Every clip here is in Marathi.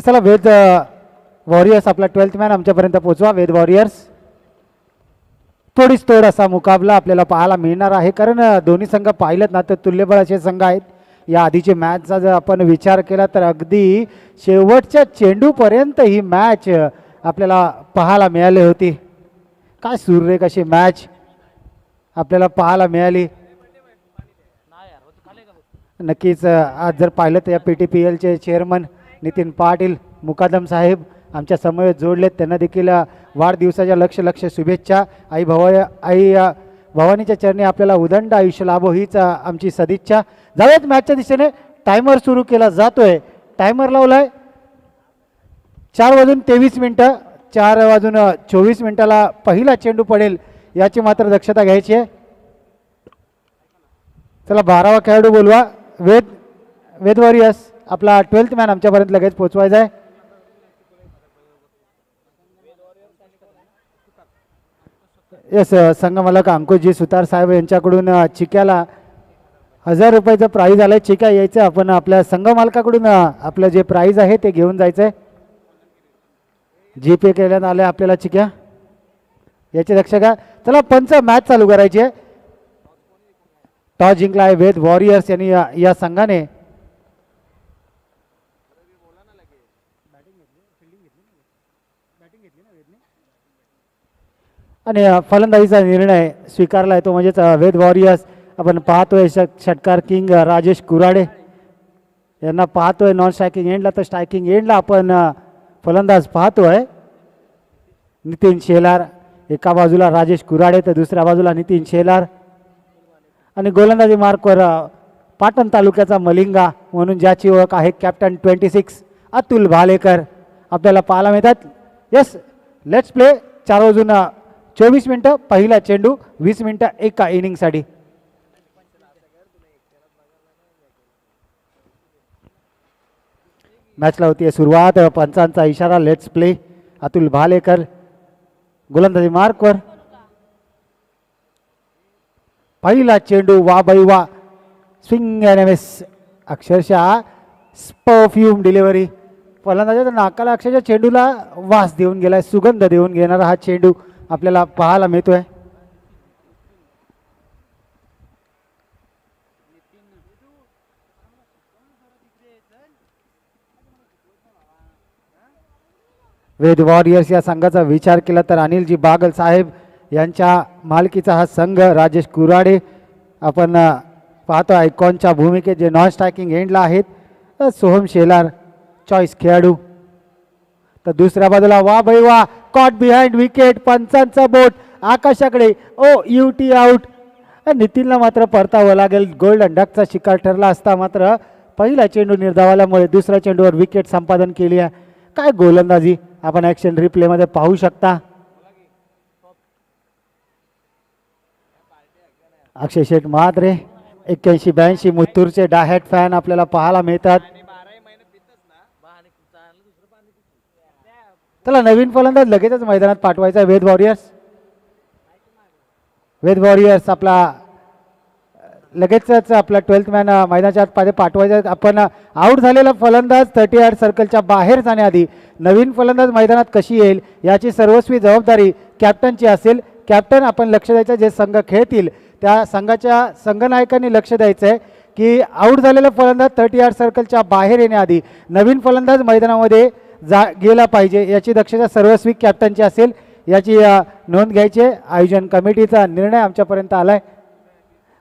चला वेद वॉरियर्स आपला 12th मॅन आमच्यापर्यंत पोहोचवा. वेद वॉरियर्स थोडीच तोड असा मुकाबला आपल्याला पाहायला मिळणार आहे, कारण दोन्ही संघ पाहिलेत ना तर तुल्यबळ असे संघ आहेत. या आधीचे मॅचचा जर आपण विचार केला तर अगदी शेवटच्या चेंडूपर्यंत ही मॅच आपल्याला पाहायला मिळाली होती. काय सुरेख अशी मॅच आपल्याला पाहायला मिळाली. नक्कीच आज जर पाहिलं तर या PTPLचे चेअरमन नितीन पाटील मुकादम साहेब आमच्या समवेत जोडलेत. त्यांना देखील वाढदिवसाच्या लक्ष शुभेच्छा. आई भवानीच्या चरणी आपल्याला उदंड आयुष्य लाभो हीच आमची सदिच्छा. जाऊयात मॅचच्या दिशेने. टायमर सुरू केला जातोय. टायमर लावलाय 4:23. 4:24 पहिला चेंडू पडेल याची मात्र दक्षता घ्यायची आहे. चला 12वा खेळाडू बोलवा. वेद वॉरियर्स आपला 12th मॅन आमच्यापर्यंत लगेच पोचवायचा आहे. येस संघ मालक अंकुशजी सुतार साहेब यांच्याकडून चिक्याला 1000 रुपयाचं प्राईज आलंय. चिक्या यायचं आपण आपल्या संघ मालकाकडून आपलं जे प्राईज आहे ते घेऊन जायचं आहे. GPay केल्यात आले आपल्याला चिक्या याची लक्ष घ्या. चला पंच मॅच चालू करायची आहे. टॉस जिंकला आहे वेद वॉरियर्स यांनी या संघाने. आणि फलंदाजीचा निर्णय स्वीकारला आहे तो म्हणजेच वेद वॉरियर्स. आपण पाहतोय षटकार किंग राजेश कुराडे यांना पाहतोय. नॉन स्ट्रायकिंग एंडला तर स्ट्रायकिंग एंडला आपण फलंदाज पाहतोय नितीन शेलार. एका बाजूला राजेश कुराडे तर दुसऱ्या बाजूला नितीन शेलार. आणि गोलंदाजी मार्कवर पाटण तालुक्याचा मलिंगा म्हणून ज्याची ओळख आहे कॅप्टन 26 अतुल भालेकर आपल्याला पाहायला मिळतात. Yes let's play. 4:24 पहिला चेंडू 20 मिनिटं एका इनिंगसाठी. मॅचला होती सुरुवात. पंचांचा इशारा लेट्स प्ले. अतुल भालेकर गोलंदाजी मार्कवर. पहिला चेंडू वा बाई वा. Swing and miss. अक्षरशः परफ्यूम डिलिव्हरी. फलंदाजाच्या नाकाला अक्षरशः चेंडूला वास देऊन गेलाय. सुगंध देऊन घेणारा हा चेंडू आपल्याला पाहायला मिळतोय. वेद वॉरियर्स या संघाचा विचार केला तर अनिलजी बागल साहेब यांच्या मालकीचा हा संघ. राजेश कुराडे आपण पाहतो आयकॉनच्या भूमिकेत जे नॉन स्ट्रायकिंग एंडला आहेत. सोहम शेलार चॉईस खेळाडू. तर दुसऱ्या बाजूला वा बाई वा. Caught behind wicket. पंचांचा बोट आकाशाकडे. UT out. नितीनला मात्र परतावं लागेल. गोल्डन डकचा शिकार ठरला असता मात्र पहिला चेंडू निर्धावल्यामुळे दुसऱ्या चेंडूवर विकेट संपादन केली आहे. काय गोलंदाजी आपण ॲक्शन रिप्लेमध्ये पाहू शकता. अक्षय शेठ महात्रे 81-82 मुत्तूरचे डायहॅट फॅन आपल्याला पाहायला मिळतात. चला नवीन फलंदाज लगेचच मैदानात पाठवायचा. वेद वॉरियर्स आपला लगेचच आपला 12th मॅन मैदानाच्या आतमध्ये पाठवायचा. आपण आऊट झालेला फलंदाज 38 सर्कलच्या बाहेर जाण्याआधी नवीन फलंदाज मैदानात कशी येईल याची सर्वस्वी जबाबदारी कॅप्टनची असेल. कॅप्टन आपण लक्ष द्यायचं. जे संघ खेळतील त्या संघाच्या संघनायकांनी लक्ष द्यायचं आहे की आऊट झालेला फलंदाज 38 सर्कलच्या बाहेर येण्याआधी नवीन फलंदाज मैदानामध्ये गेला पाहिजे. याची दक्षता सर्वस्वी कॅप्टनची असेल. याची नोंद घ्यायची. आयोजन कमिटीचा निर्णय आमच्यापर्यंत आलाय.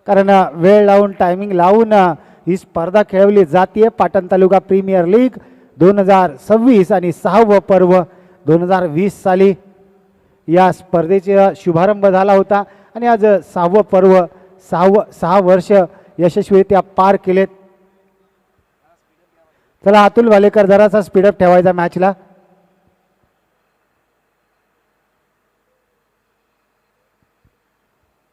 कारण वेळ लावून टायमिंग लावून ही स्पर्धा खेळवली जाते. पाटण तालुका प्रीमियर लीग 2026 आणि 6वं पर्व 2020 साली या स्पर्धेचा शुभारंभ झाला होता आणि आज 6वं पर्व 6 वर्ष यशस्वीरित्या पार केलेत. चला अतुल भालेकर जरासा स्पीडअप ठेवायचा मॅचला.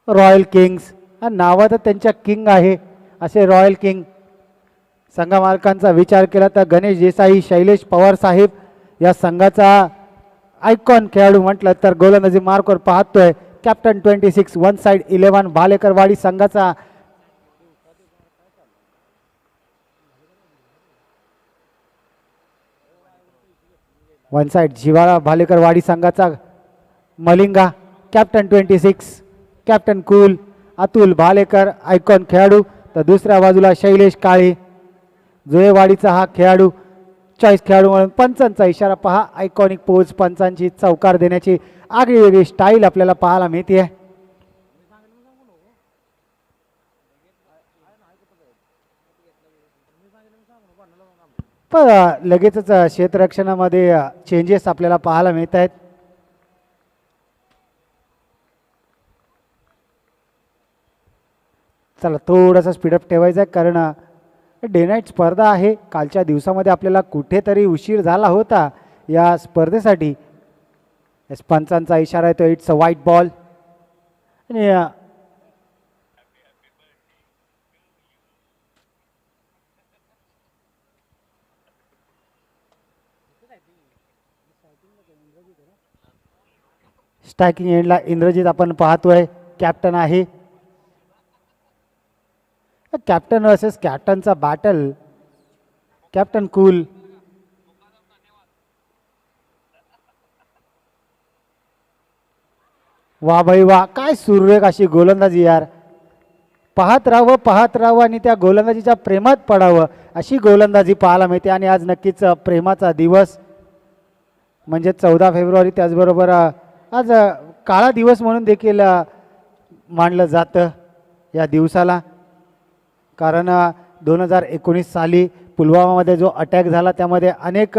रॉयल किंग्स नावात त्यांच्या किंग आहे असे रॉयल किंग. संघ मालकांचा विचार केला तर गणेश देसाई शैलेश पवार साहेब या संघाचा आयकॉन खेळाडू म्हटलं तर गोलंदाजी मार्कवर पाहतोय कॅप्टन 26 वन साइड 11 भालेकरवाडी संघाचा वन साइड जिवाळा भालेकर वाडी संघाचा Malinga captain 26 captain cool Atul Bhalekar icon खेळाडू, तर दुसऱ्या बाजूला शैलेश काळे जोयवाडीचा हा खेळाडू चॉईस खेळाडू म्हणून पंचांचा इशारा पहा. आयकॉनिक पोज पंचांची चौकार देण्याची आगळी वेगळी स्टाईल आपल्याला पाहायला मिळते. पण लगेचच क्षेत्ररक्षणामध्ये चेंजेस आपल्याला पाहायला मिळत आहेत. चला थोडासा स्पीडअप ठेवायचा आहे कारण डे नाईट स्पर्धा आहे. कालच्या दिवसामध्ये आपल्याला कुठेतरी उशीर झाला होता या स्पर्धेसाठी. पंचांचा इशारा आहे तो इट्स अ व्हाईट बॉल. आणि स्ट्रायकिंग एंडला इंद्रजित आपण पाहतोय कॅप्टन आहे. कॅप्टन वर्सेस कॅप्टनचा बॅटल. कॅप्टन कूल वा भाई वा, काय सुरेख अशी गोलंदाजी यार. पाहत राहावं आणि त्या गोलंदाजीच्या प्रेमात पडावं अशी गोलंदाजी पाहायला मिळते. आणि आज नक्कीच प्रेमाचा दिवस म्हणजे 14 फेब्रुवारी, त्याचबरोबर आज काळा दिवस म्हणून देखील मानलं जातं या दिवसाला. कारण 2019 साली पुलवामामध्ये जो अटॅक झाला त्यामध्ये अनेक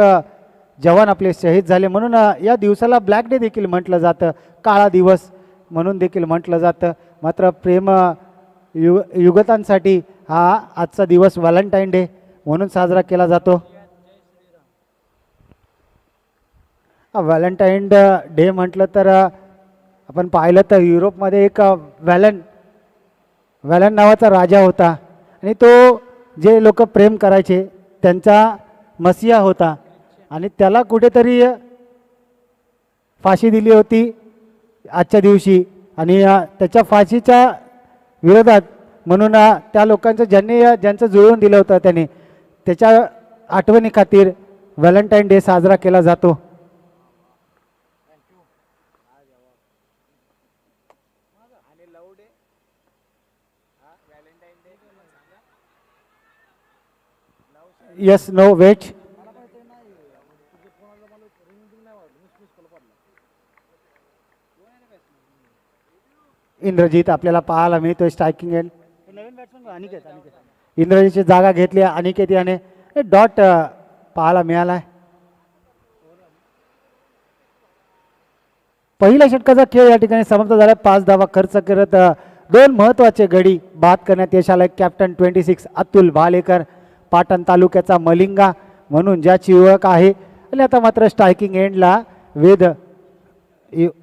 जवान आपले शहीद झाले, म्हणून या दिवसाला ब्लॅक डे देखील म्हटलं जातं, काळा दिवस म्हणून देखील म्हटलं जातं. मात्र प्रेम युगतांसाठी हा आजचा दिवस व्हॅलेंटाईन डे म्हणून साजरा केला जातो. व्हॅलेंटाईन डे म्हटलं तर आपण पाहिलं तर युरोपमध्ये एक व्हॅलन नावाचा राजा होता आणि तो जे लोक प्रेम करायचे त्यांचा मसिया होता आणि त्याला कुठेतरी फाशी दिली होती आजच्या दिवशी. आणि त्याच्या फाशीच्या विरोधात म्हणून त्या लोकांचं ज्यांचं जुळवून दिलं होतं त्याने त्याच्या आठवणी खातीर व्हॅलेंटाईन डे साजरा केला जातो. Yes no weight. इंद्रजित आपल्याला पाहायला मिळतोय स्ट्रायकिंग एंड. नवीन बॅट्समन अनिकेत इंद्रजितची जागा घेतली. अनिकेत याने डॉट पाहायला मिळाला आहे. पहिल्या षटकाचा खेळ या ठिकाणी समाप्त झाला. 5 धावा खर्च करत 2 महत्त्वाचे गडी बाद करण्यात यश आलं. कॅप्टन 26 अतुल भालेकर पाटण तालुक्याचा मलिंगा म्हणून ज्याची ओळख आहे. आणि आता मात्र स्ट्रायकिंग एंडला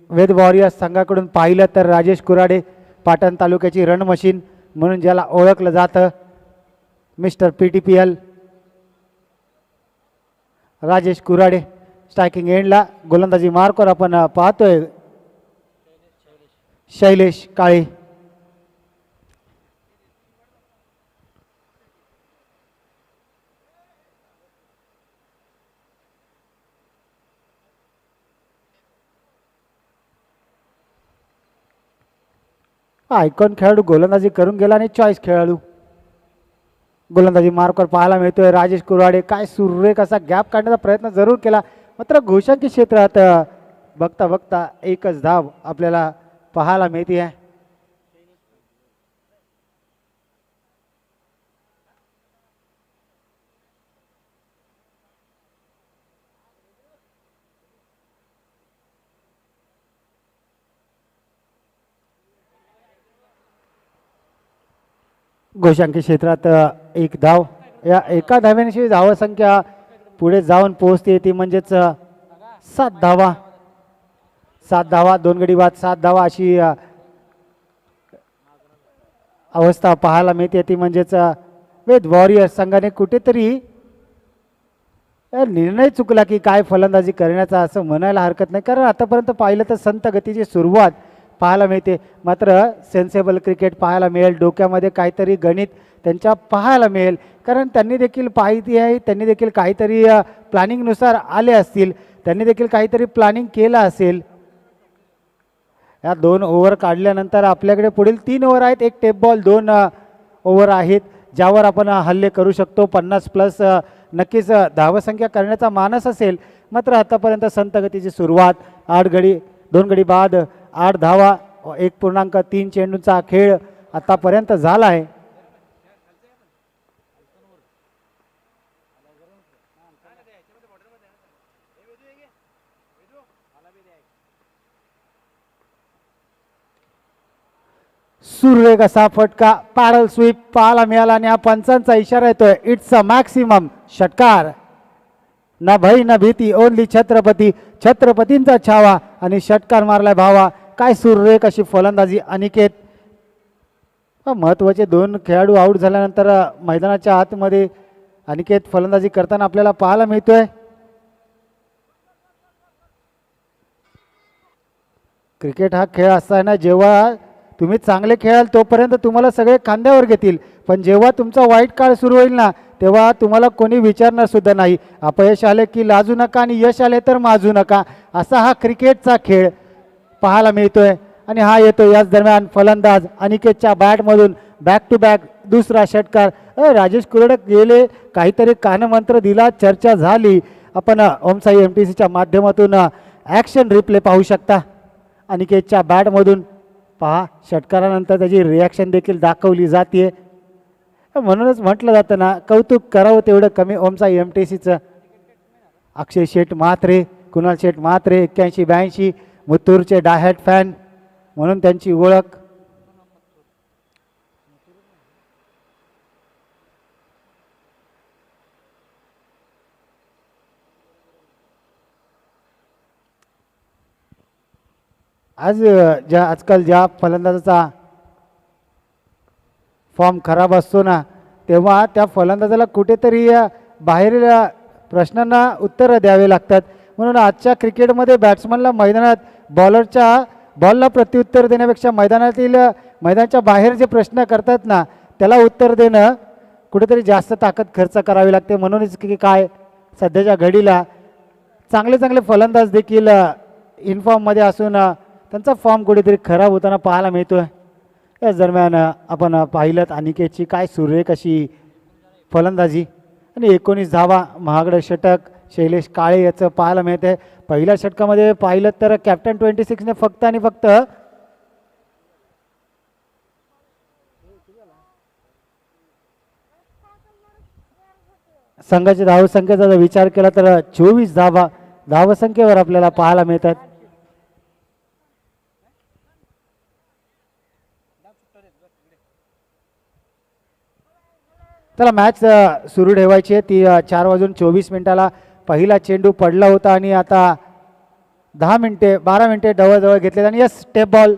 वेद वॉरियर्स संघाकडून पाहिलं तर राजेश कुराडे पाटण तालुक्याची रण मशीन म्हणून ज्याला ओळखलं जातं mister PTPL Rajesh Kurade. Striking एंडला गोलंदाजी मार्कवर आपण पाहतोय शैलेश काळे. आयकॉन खेळाडू गोलंदाजी करून गेला आणि चॉईस खेळाडू गोलंदाजी मार्कवर पाहायला मिळतोय राजेश कुराडे. काय सुरेख असा गॅप काढण्याचा प्रयत्न जरूर केला, मात्र घोषांकी क्षेत्रात बघता बघता एकच धाव आपल्याला पाहायला मिळते आहे. घोषांकी क्षेत्रात एक धाव. या एका धाव्याशी धावसंख्या पुढे जाऊन पोहोचते ती म्हणजेच 7 धावा. 7 धावा 2 गडी बाद 7 धावा अशी अवस्था पाहायला मिळते. ती म्हणजेच वेद वॉरियर्स संघाने कुठेतरी निर्णय चुकला की काय फलंदाजी करण्याचा असं म्हणायला हरकत नाही, कारण आतापर्यंत पाहिलं तर संत गतीची सुरुवात पाहायला मिळते. मात्र सेन्सेबल क्रिकेट पाहायला मिळेल, डोक्यामध्ये काहीतरी गणित त्यांच्या पाहायला मिळेल, कारण त्यांनी देखील पाहिती आहे, त्यांनी देखील काहीतरी प्लॅनिंगनुसार आले असतील. त्यांनी देखील काहीतरी प्लॅनिंग केलं असेल. या 2 ओव्हर काढल्यानंतर आपल्याकडे पुढील 3 ओव्हर आहेत. एक टेप बॉल, 2 ओव्हर आहेत ज्यावर आपण हल्ले करू शकतो. 50+ नक्कीच धावसंख्या करण्याचा मानस असेल. मात्र आतापर्यंत संत गतीची सुरुवात. 8 गडी 2 गडी बाद 8 धावा 1.3 चेंडूंचा खेळ आतापर्यंत झाला आहे. सुरेख असा फटका पॅडल स्वीप पाहायला मिळाला आणि हा पंचांचा इशारा येतोय. इट्स अ मॅक्सिमम षटकार. ना भय ना भीती, ओनली छत्रपती. छत्रपतींचा छावा आणि षटकार मारलाय भावा. काय सुरेख अशी फलंदाजी अनिकेत. महत्त्वाचे 2 खेळाडू आऊट झाल्यानंतर मैदानाच्या आतमध्ये अनिकेत फलंदाजी करताना आपल्याला पाहायला मिळतोय. क्रिकेट हा खेळ असा आहे ना, जेव्हा तुम्ही चांगले खेळाल तोपर्यंत तुम्हाला सगळे खांद्यावर घेतील, पण जेव्हा तुमचा वाईट काळ सुरू होईल ना तेव्हा तुम्हाला कोणी विचारणार सुद्धा नाही. अपयश आले की लाजू नका आणि यश आले तर माजू नका. असा हा क्रिकेटचा खेळ पाहायला मिळतोय. आणि हा येतो याच दरम्यान फलंदाज अनिकेतच्या बॅटमधून बॅक टू बॅक दुसरा षटकार. राजेश कुरडक गेले, काहीतरी कानमंत्र दिला, चर्चा झाली. आपण ओमसाई MTCच्या माध्यमातून ॲक्शन रिप्ले पाहू शकता. अनिकेतच्या बॅटमधून पहा, षटकारानंतर त्याची रिॲक्शन देखील दाखवली जाते. म्हणूनच म्हटलं जातं ना, कौतुक करावं तेवढं कमी ओमसाई MTCचं. अक्षय शेठ म्हात्रे, कुणाल शेठ म्हात्रे 81-82 मुत्तूरचे डायहॅट फॅन म्हणून त्यांची ओळख. आज आजकाल ज्या फलंदाजाचा फॉर्म खराब असतो ना, तेव्हा त्या फलंदाजाला कुठेतरी बाहेरील प्रश्नांना उत्तरं द्यावे लागतात. म्हणून आजच्या क्रिकेटमध्ये बॅट्समनला मैदानात बॉलला प्रत्युत्तर देण्यापेक्षा मैदानाच्या बाहेर जे प्रश्न करतात ना त्याला उत्तर देणं कुठेतरी जास्त ताकद खर्च करावी लागते. म्हणूनच की काय सध्याच्या घडीला चांगले फलंदाज देखील इनफॉर्ममध्ये असून त्यांचा फॉर्म कुठेतरी खराब होताना पाहायला मिळतोय. याच दरम्यान आपण पाहिलं अनिकेतची काय सुरेख अशी फलंदाजी आणि 19 धावा महागडं षटक शैलेश काळे याचं पाहायला मिळते. पहिल्या षटकामध्ये पाहिलं तर कॅप्टन 26ने फक्त आणि फक्त संघाच्या धावसंख्येचा जर विचार केला तर 24 धावसंख्येवर आपल्याला पाहायला मिळतात. चला मॅच सुरू ठेवायची आहे. ती 4:24 पहिला चेंडू पडला होता आणि आता 12 मिनिटे जवळ घेतले. आणि यस, टेप बॉल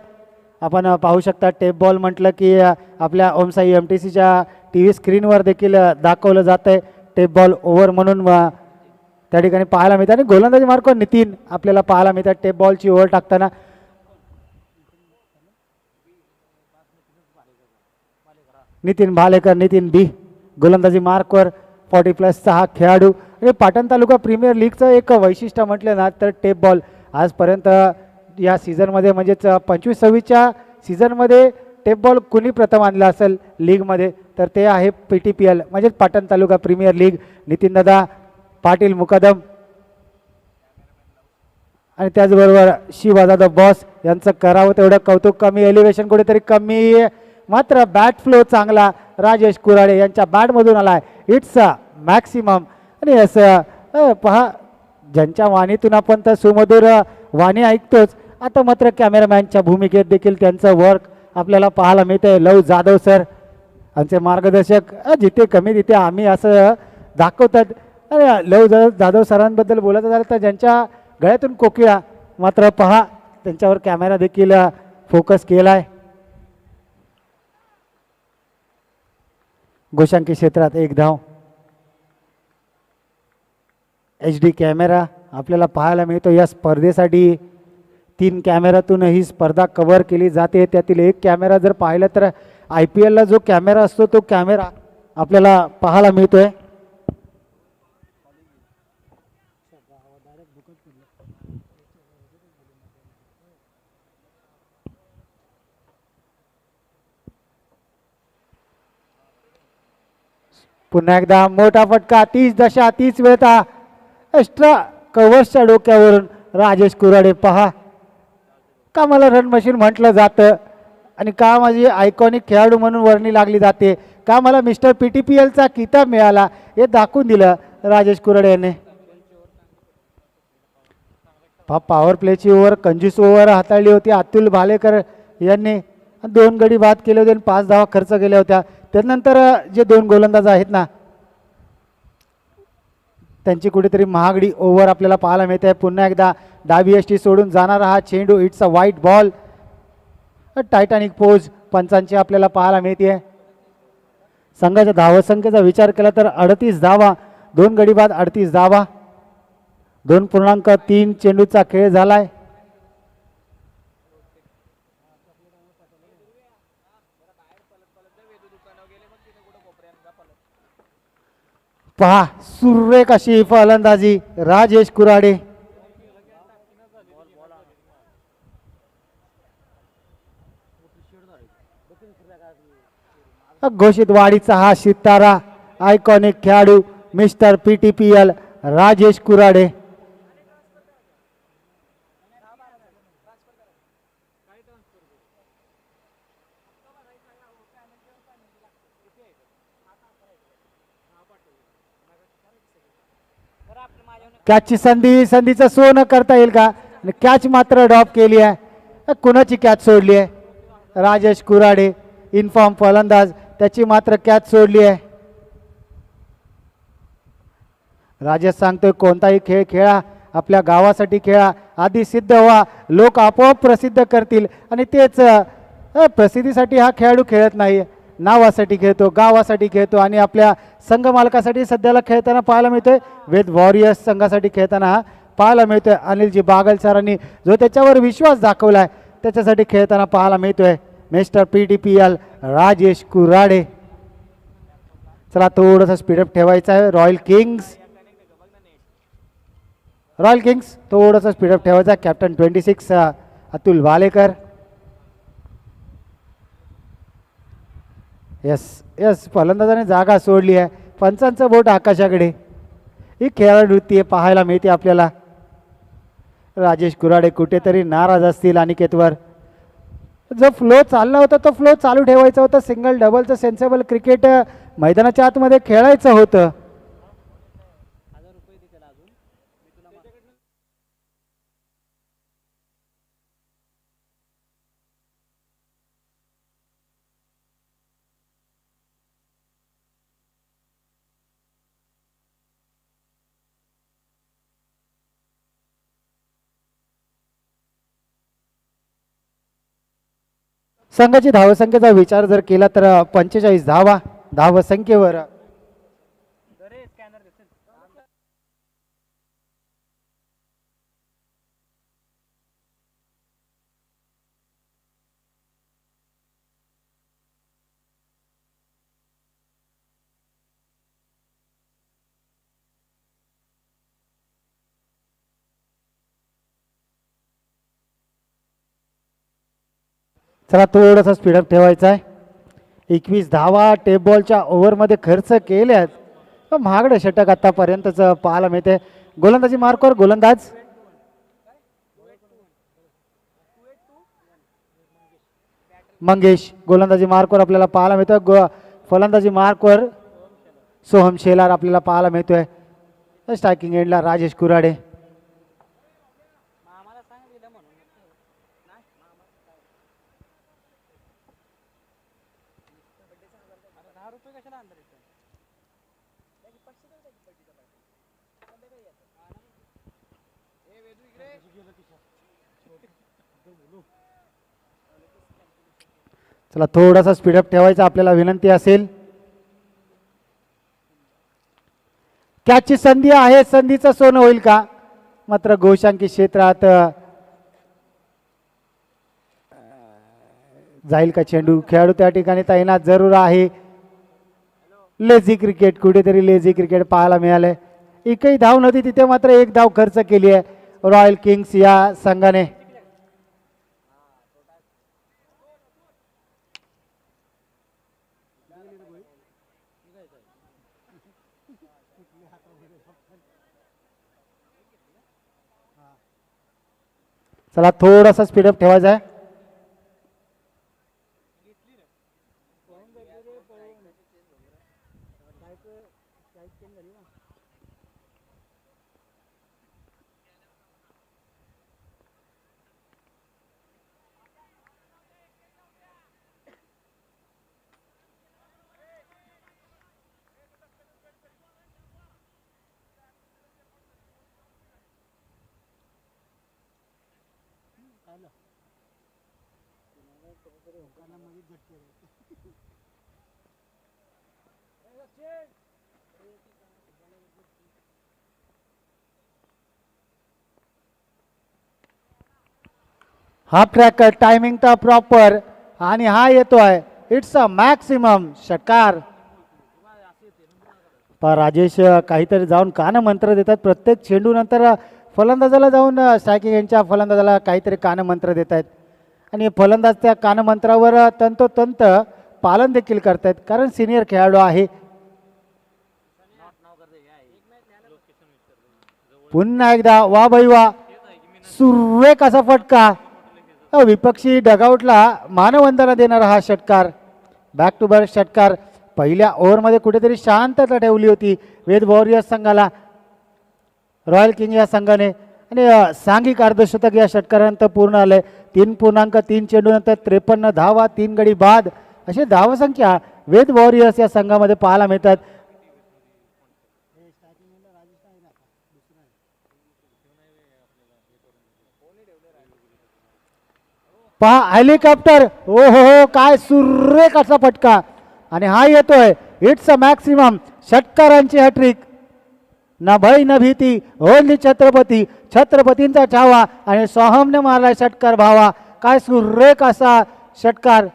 आपण पाहू शकता. टेप बॉल म्हटलं की आपल्या ओमसाई MTCच्या TV स्क्रीनवर देखील दाखवलं जात आहे टेप बॉल ओव्हर म्हणून त्या ठिकाणी पाहायला मिळतात. आणि गोलंदाजी मार्क नितीन आपल्याला पाहायला मिळतात टेप बॉलची ओव्हर टाकताना. नितीन भालेकर, नितीन बी गोलंदाजी मार्कवर 40+ हा खेळाडू. आणि पाटण तालुका प्रीमियर लीगचं एक वैशिष्ट्य म्हटलं ना तर टेप बॉल आजपर्यंत या सीझनमध्ये म्हणजेच 25-26च्या सीझनमध्ये टेप बॉल कुणी प्रथम आणला असेल लीगमध्ये तर ते आहे PTPL म्हणजेच पाटण तालुका प्रीमियर लीग. नितीनदादा पाटील मुकदम आणि त्याचबरोबर शिवादादा बॉस यांचं करावं तेवढं कौतुक कमी. एलिव्हेशन कुठेतरी कमी, मात्र बॅट फ्लो चांगला राजेश कुराडे यांच्या बॅटमधून आलाय. It's a maximum. आणि असं पहा, ज्यांच्या वाणीतून आपण तर सुमधुर वाणी ऐकतोच, आता मात्र कॅमेरामॅनच्या भूमिकेत देखील त्यांचं वर्क आपल्याला पाहायला मिळतंय. लव जाधव सर आमचे मार्गदर्शक, जिथे कमी तिथे आम्ही असं दाखवतात. अरे लव जाधव सरांबद्दल बोलायचं झालं तर ज्यांच्या गळ्यातून कोकिळा, मात्र पहा त्यांच्यावर कॅमेरा देखील फोकस केला आहे. गोशांकी क्षेत्रात 1 धाव. HD कॅमेरा आपल्याला पाहायला मिळतो. या स्पर्धेसाठी 3 कॅमेऱ्यातून ही स्पर्धा कव्हर केली जाते. त्यातील एक कॅमेरा जर पाहिला तर IPLला जो कॅमेरा असतो तो कॅमेरा आपल्याला पाहायला मिळतोय. पुन्हा एकदा मोठा फटका, 30 वेळता एक्स्ट्रा कव्हर्सच्या डोक्यावरून राजेश कुराडे. पहा का मला रन मशीन म्हटलं जातं आणि का माझी आयकॉनिक खेळाडू म्हणून वर्णी लागली जाते, का मला मिस्टर PTPLचा किताब मिळाला हे दाखवून दिलं राजेश कुराडे यांनी. पॉवर प्लेची ओव्हर, कंजूस ओव्हर हाताळली होती अतुल भालेकर यांनी. 2 गडी बाद केले होते आणि 5 धावा खर्च केल्या होत्या. त्यानंतर जे 2 गोलंदाज आहेत ना त्यांची कुठेतरी महागडी ओव्हर आपल्याला पाहायला मिळते आहे. पुन्हा एकदा डावी यष्टी सोडून जाणारा हा चेंडू, it's a white ball. Titanic pose पंचांची आपल्याला पाहायला मिळते. संघाच्या धावसंख्येचा विचार केला तर 38 धावा, 2 गडी बाद 38 धावा, 2.3 चेंडूचा खेळ झालाय. पहा सुरेख अशी फलंदाजी राजेश कुराडे. घोषित वाढीचा हा सितारा आयकॉनिक खेळाडू मिस्टर PTPL राजेश कुराडे. कॅचची संधीचं सोनं करता येईल का, कॅच मात्र ड्रॉप केली आहे. कुणाची कॅच सोडली आहे, राजेश कुराडे इनफॉर्म फलंदाज, त्याची मात्र कॅच सोडली आहे. राजेश सांगतोय कोणताही खेळ खेळा, आपल्या गावासाठी खेळा, आधी सिद्ध व्हा, लोक आपोआप प्रसिद्ध करतील. आणि तेच प्रसिद्धीसाठी हा खेळाडू खेळत नाही, नावासाठी खेळतो, गावासाठी खेळतो आणि आपल्या संघ मालकासाठी सध्याला खेळताना पाहायला मिळतोय. वेद वॉरियर्स संघासाठी खेळताना हा पाहायला मिळतोय. अनिलजी बागल सरांनी जो त्याच्यावर विश्वास दाखवलाय त्याच्यासाठी खेळताना पाहायला मिळतोय मिस्टर PTPL राजेश कुराडे. चला थोडंसं स्पीडअप ठेवायचं आहे. रॉयल किंग्स थोडंसं स्पीडअप ठेवायचं आहे. कॅप्टन 26 अतुल भालेकर. यस फलंदाजाने जागा सोडली आहे. पंचांचं बोट आकाशाकडे. ही खेळाडूवृत्ती आहे पाहायला मिळते आपल्याला. राजेश कुराडे कुठेतरी नाराज असतील अनिकेतवर. जो फ्लो चालला होता तो फ्लो चालू ठेवायचा होता. सिंगल डबलचं सेन्सेबल क्रिकेट मैदानाच्या आतमध्ये खेळायचं होतं. संघाची धावसंख्येचा विचार जर केला तर 45 धावा धावसंख्येवर. चला थोडंसं स्पीडअप ठेवायचं आहे. 21 धावा टेप बॉलच्या ओव्हरमध्ये खर्च केल्यात. महागडं षटक आतापर्यंतचं पाहायला मिळते. गोलंदाजी मार्कवर गोलंदाज मंगेश. गोलंदाजी मार्कवर आपल्याला पाहायला मिळतोय. फलंदाजी मार्कवर सोहम शेलार आपल्याला पाहायला मिळतोय. स्ट्रायकिंग एंडला राजेश कुराडे. चला थोडासा स्पीडअप ठेवायचा आपल्याला विनंती असेल. कॅचची संधी आहे, संधीचं सोनं होईल का, मात्र गोशांकी क्षेत्रात जाईल का चेंडू. खेळाडू त्या ठिकाणी तैनात जरूर आहे. लेझी क्रिकेट, कुठेतरी लेझी क्रिकेट पाहायला मिळालंय. एकही धाव नव्हती तिथे मात्र 1 धाव खर्च केली आहे रॉयल किंग्स या संघाने. चला थोडासा स्पीडअप ठेवायचा आहे. हाफ ट्रॅक टायमिंग तर प्रॉपर आणि हा येतोय इट्स अ मॅक्सिमम षटकार. राजेश काहीतरी जाऊन कान मंत्र देतात प्रत्येक चेंडू नंतर फलंदाजाला जाऊन स्ट्रायकिंग यांच्या फलंदाजाला काहीतरी कान मंत्र देत आहेत आणि फलंदाज त्या कान मंत्रावर तंतोतंत पालन देखील करतायत कारण सिनियर खेळाडू आहे. पुन्हा एकदा वा भाई वा सुरेख असा फटका. विपक्षी डगआउटला मानवंदना देणारा हा षटकार. बॅक टू बॅक षटकार. पहिल्या ओव्हरमध्ये कुठेतरी शांतता ठेवली होती वेद वॉरियर्स संघाला रॉयल किंग या संघाने आणि सांघिक अर्धशतक या षटकारानंतर पूर्ण आलंय. 3.3 चेंडू नंतर 53 धावा 3 गडी बाद अशी धावसंख्या वेद वॉरियर्स या संघामध्ये पाहायला मिळतात. पहा हेलिकॉप्टर ओ हो काय सुरेख असा फटका आणि हा येतोय इट्स अ मॅक्सिमम षटकारांची हॅट्रिक. न भय न भीती ओनली छत्रपती. छत्रपतींचा छावा आणि सोहमने मारला षटकार भावा. काय सुरेख असा षटकार.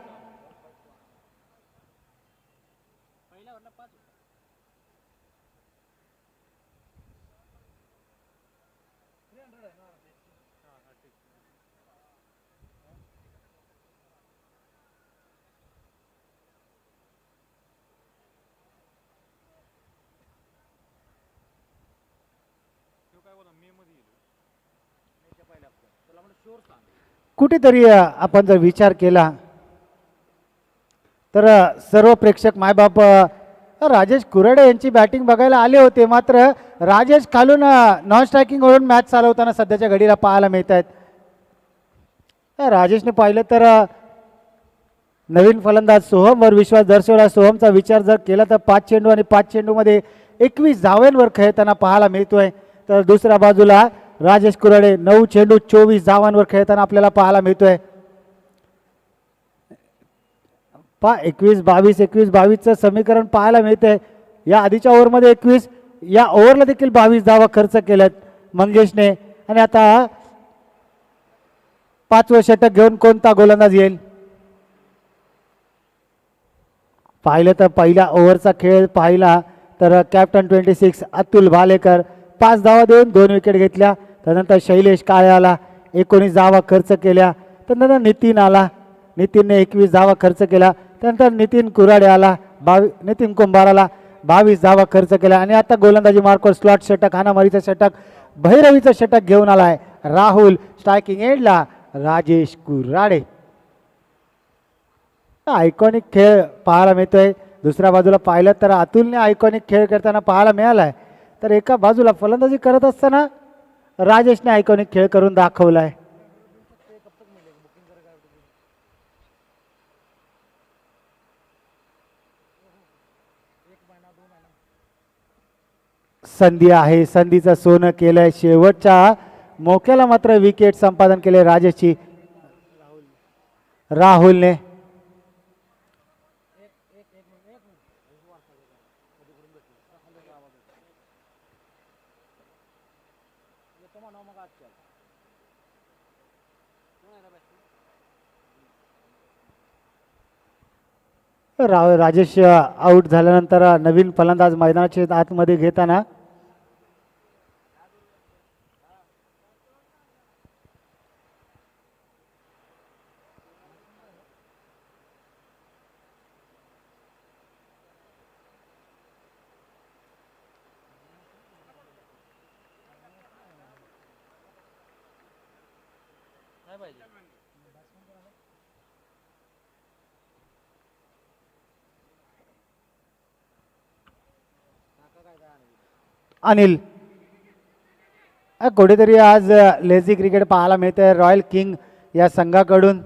कुठेतरी आपण जर विचार केला तर सर्व प्रेक्षक मायबाप राजेश कुराडे यांची बॅटिंग बघायला आले होते. मात्र राजेश खालून नॉन स्ट्रायकिंग वरून मॅच चालवताना सध्याच्या घडीला पाहायला मिळत आहेत. राजेशने पाहिलं तर नवीन फलंदाज सोहमवर विश्वास दर्शवला. सोहमचा विचार जर केला तर 5 चेंडू आणि 5 चेंडूमध्ये 21 धावांवर खेळताना पाहायला मिळतोय. तर दुसऱ्या बाजूला राजेश कुराडे 9 चेंडू 24 धावांवर खेळताना आपल्याला पाहायला मिळतोय. 21-22 समीकरण पाहायला मिळतंय. या आधीच्या ओव्हरमध्ये 21 या ओव्हरला देखील 22 धावा खर्च केल्यात मंगेशने आणि आता 5वं षटक घेऊन कोणता गोलंदाज येईल पाहिलं तर पहिल्या ओव्हरचा खेळ पाहिला तर कॅप्टन 26 अतुल भालेकर 5 धावा देऊन 2 विकेट घेतल्या. त्यानंतर शैलेश काळे आला 19 धावा खर्च केल्या. त्यानंतर नितीन आला नितीनने 21 धावा खर्च केला. त्यानंतर नितीन कुराडे आला नितीन कुंभार आला 22 धावा खर्च केला आणि आता गोलंदाजी मार्कवर स्लॉट षटक हाणामारीचं षटक भैरवीचं षटक घेऊन आलाय राहुल. स्ट्रायकिंग एंडला राजेश कुराडे. आयकॉनिक खेळ पाहायला मिळतोय. दुसऱ्या बाजूला पाहिलं तर अतुलने आयकॉनिक खेळ करताना पाहायला मिळालाय तर एका बाजूला फलंदाजी करत असताना राजेशने आयकॉनिक खेळ करून दाखवलाय. संधी आहे संधीचं सोनं केलंय. शेवटच्या मोक्याला मात्र विकेट संपादन केले राजेशची राहुलने. राजेश आउट झाल्यानंतर नवीन फलंदाज मैदानाच्या आतमध्ये घेताना अनिल कुठेतरी आज लेझी क्रिकेट पाहायला मिळते रॉयल किंग या संघाकडून.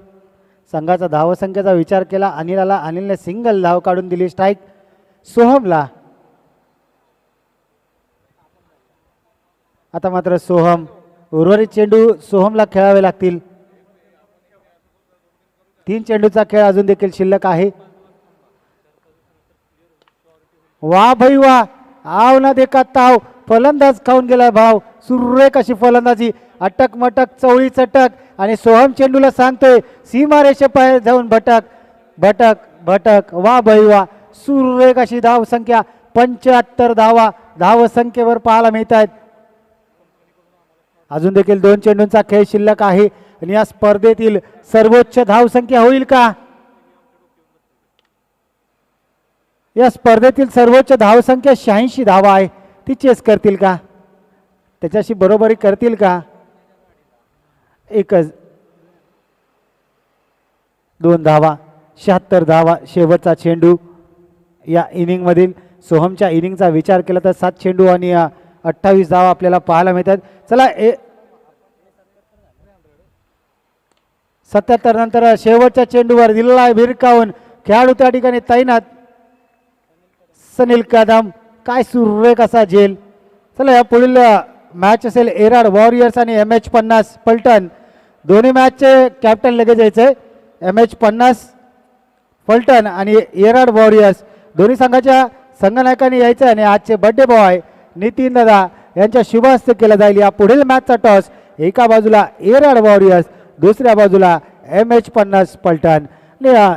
संघाचा धावसंख्येचा विचार केला अनिलाला, अनिलने सिंगल धाव काढून दिली स्ट्राईक सोहमला. आता मात्र सोहम, उर्वरित चेंडू सोहमला खेळावे लागतील. 3 चेंडूचा खेळ अजून देखील शिल्लक आहे. वा भाई वा, आव ना देखा ताव, फलंदाज खाऊन गेला भाव. सुरेख अशी फलंदाजी, अटक मटक चवळी चटक आणि सोहम चेंडूला सांगतोय सीमारेषेपार जाऊन भटक भटक भटक. वा भाई वा, सुरेख अशी धाव संख्या 75 धावा धावसंख्येवर पाहायला मिळत आहेत. अजून देखील 2 चेंडूंचा खेळ शिल्लक आहे आणि या स्पर्धेतील सर्वोच्च धावसंख्या होईल का? या स्पर्धेतील सर्वोच्च धावसंख्या 86 धावा आहे. ती चेस करतील का? त्याच्याशी बरोबरी करतील का? एकच 2 धावा, 76 धावा शेवटचा चेंडू. या इनिंग मधील सोहमच्या इनिंगचा विचार केला तर 7 चेंडू आणि 28 धावा आपल्याला पाहायला मिळतात. चला 77 नंतर शेवटच्या चेंडूवर दिलेला भिरकावून खेळाडू त्या ठिकाणी तैनात. सनील कदम, काय सुरेख असा झेल. चला या पुढील मॅच असेल एराड वॉरियर्स आणि MH50 पलटण. दोन्ही मॅचचे कॅप्टन लगेच यायचे. MH50 पलटण आणि एराड वॉरियर्स दोन्ही संघाच्या संघनायकांनी यायचं आणि आजचे बर्थडे बॉय नितीन दादा यांच्या शुभ हस्ते केला जाईल. या पुढील मॅचचा टॉस एका बाजूला एराड वॉरियर्स, दुसऱ्या बाजूला MH50 पलटण.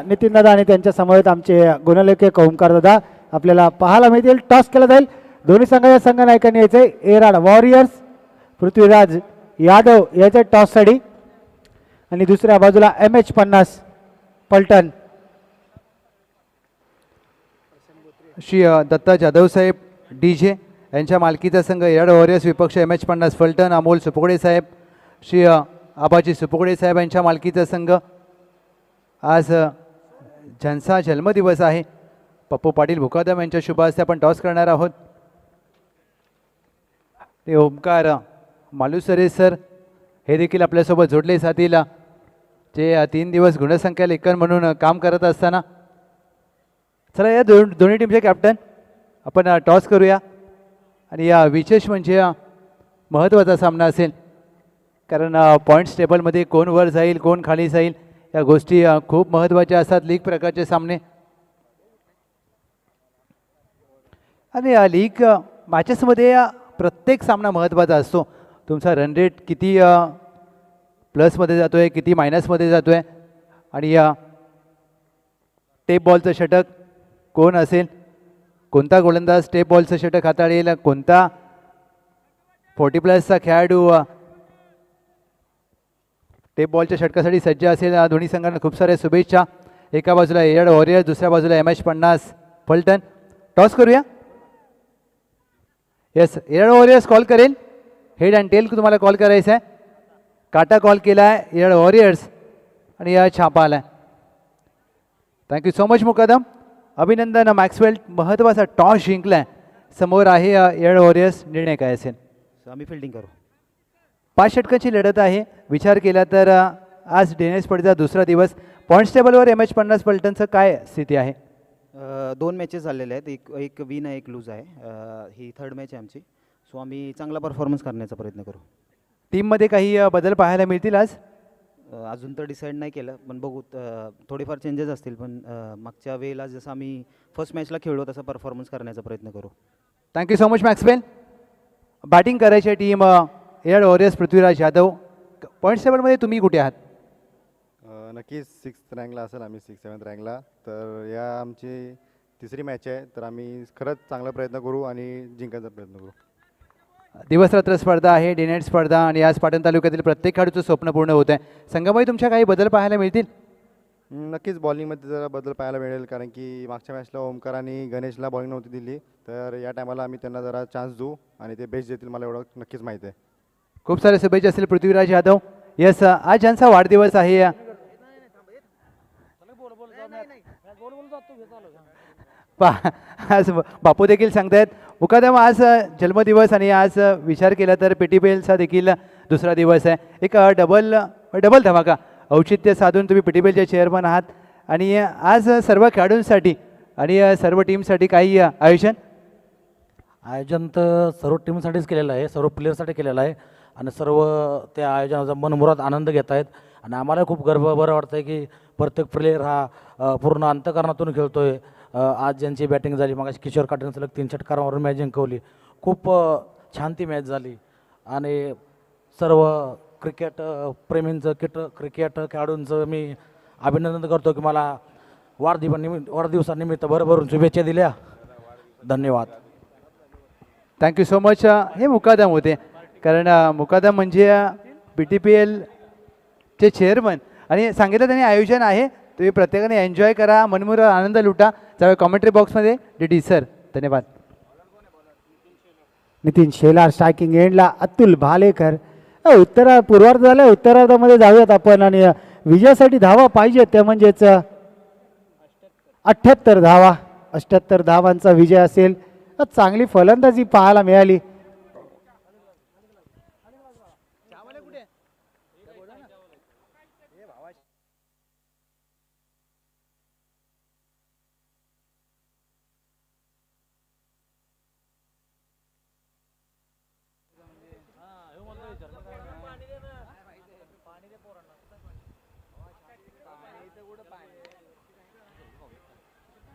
नितीन दादा आणि त्यांच्या समवेत आमचे गुणलेखक ओमकार दादा आपल्याला पाहायला मिळतील. टॉस केला जाईल. दोन्ही संघाच्या संघनायकांनी यायचे. एराड वॉरियर्स पृथ्वीराज यादव यायचे टॉससाठी आणि दुसऱ्या बाजूला MH50 पलटण. श्री दत्ता जाधव साहेब DJ यांच्या मालकीचा संघ एराड वॉरियर्स, विपक्ष MH50 पलटण. अमोल सुपुगडे साहेब, श्री आबाजी सुपुगडे साहेब यांच्या मालकीचा संघ. आज ज्यांचा जन्मदिवस आहे पप्पू पाटील भुकादम यांच्या शुभ हस्ते आपण टॉस करणार आहोत. ते ओमकार मालुसरे सर हे देखील आपल्यासोबत जोडले जातील, जे 3 दिवस गुणसंख्या लेखन म्हणून काम करत असताना. चला या दोन्ही टीमचे कॅप्टन आपण टॉस करूया. आणि या विशेष म्हणजे महत्त्वाचा सामना असेल, कारण पॉईंट्स टेबलमध्ये कोण वर जाईल कोण खाली जाईल या गोष्टी खूप महत्त्वाच्या असतात लीग प्रकारचे सामने. आणि लीग मॅचेसमध्ये प्रत्येक सामना महत्त्वाचा असतो. तुमचा रन रेट किती प्लसमध्ये जातो आहे, किती मायनसमध्ये जातो आहे, आणि या टेप बॉलचं षटक कोण असेल, कोणता गोलंदाज टेप बॉलचं षटक हाताळेल, कोणता 40+ खेळाडू टेप बॉलच्या षटकासाठी सज्ज असेल. दोन्ही संघांना खूप साऱ्या शुभेच्छा. एका बाजूला एराड वॉरियर्स, दुसऱ्या बाजूला MH50 पलटण. टॉस करूया. येस, एराड वॉरियर्स कॉल करेल. हेड अँड टेल तुम्हाला कॉल करायचं आहे. काटा कॉल केला आहे एराड वॉरियर्स आणि या छापा आला आहे. थँक्यू सो मच मुकदम, अभिनंदन मॅक्सवेल. महत्त्वाचा टॉस जिंकला आहे. समोर आहे एराड वॉरियर्स. निर्णय काय असेल? आम्ही फिल्डिंग करू. 5 षटकांची लढत आहे. विचार केला तर आज डेनिस स्पर्धेचा दुसरा दिवस. पॉईंट्स टेबलवर MH50 पलटणचं काय स्थिती आहे? 2 मॅचेस झालेले आहेत. एक विन आहे, एक लूज आहे. ही 3rd मॅच आहे आमची. सो आम्ही चांगला परफॉर्मन्स करण्याचा प्रयत्न करू. टीममध्ये काही बदल पाहायला मिळतील आज? अजून तर डिसाईड नाही केलं, पण बघू. थोडेफार चेंजेस असतील, पण मागच्या वेळेला जसं आम्ही फर्स्ट मॅचला खेळलो तसं परफॉर्मन्स करण्याचा प्रयत्न करू. Thank you so much Maxwell. Batting करायची टीम एराड वॉरियर्स पृथ्वीराज यादव. पॉईंट्स टेबलमध्ये तुम्ही कुठे आहात? नक्कीच 6th रँकला असेल. आम्ही 6th-7th रँकला. तर या आमची 3री मॅच आहे, तर आम्ही खरंच चांगला प्रयत्न करू आणि जिंकायचा प्रयत्न करू. दिवसरात्र स्पर्धा आहे, डे नाईट स्पर्धा, आणि आज पाटण तालुक्यातील प्रत्येक खेळाडूचं स्वप्न पूर्ण होत आहे. संघामध्ये तुमच्या काही बदल पाहायला मिळतील? नक्कीच बॉलिंगमध्ये जरा बदल पाहायला मिळेल, कारण की मागच्या मॅचला ओमकार आणि गणेशला बॉलिंग नव्हती दिली. तर या टायमाला आम्ही त्यांना जरा चान्स देऊ आणि ते बेस्ट देतील, मला एवढं नक्कीच माहीत आहे. खूप सारे शुभेच्छा असतील पृथ्वीराज यादव. यस आज ज्यांचा वाढदिवस आहे आज बापू देखील सांगतायत मुकादम आज जन्मदिवस आणि आज विचार केला तर PTPLचा देखील दुसरा दिवस आहे. एक डबल धमाका औचित्य साधून तुम्ही PTPLचे चेअरमन आहात आणि आज सर्व खेळाडूंसाठी आणि सर्व टीमसाठी काही आयोजन तर सर्व टीमसाठीच केलेलं आहे, सर्व प्लेयरसाठी केलेलं आहे आणि सर्व त्या आयोजनाचा मनमुराद आनंद घेत आहेत आणि आम्हाला खूप बरं वाटतं आहे की प्रत्येक प्लेयर हा पूर्ण अंतकरणातून खेळतो आहे. आज ज्यांची बॅटिंग झाली मग किशोर काटेने सलग 3 षटकारांवरून मॅच जिंकवली. खूप छान ती मॅच झाली आणि सर्व क्रिकेट प्रेमींचं क्रिकेट खेळाडूंचं मी अभिनंदन करतो की मला वाढदिवसानिमित्त भरभरून शुभेच्छा दिल्या. धन्यवाद. Thank you so much. हे मुकादम होते कारण मुकादम म्हणजे PTPLचे चेअरमन आणि सांगितलं त्यांनी आयोजन आहे तुम्ही प्रत्येकाने एन्जॉय करा मनमुराद आनंद लुटा. जाऊया कॉमेंट्री बॉक्समध्ये DD सर. धन्यवाद. नितीन शेलार स्ट्रायकिंग एंडला अतुल भालेकर. पूर्वार्ध झालं उत्तरार्धामध्ये जाऊयात आपण आणि विजयासाठी धावा पाहिजे त्या म्हणजेच 78 धावा. 78 धावांचा विजय असेल. चांगली फलंदाजी पाहायला मिळाली.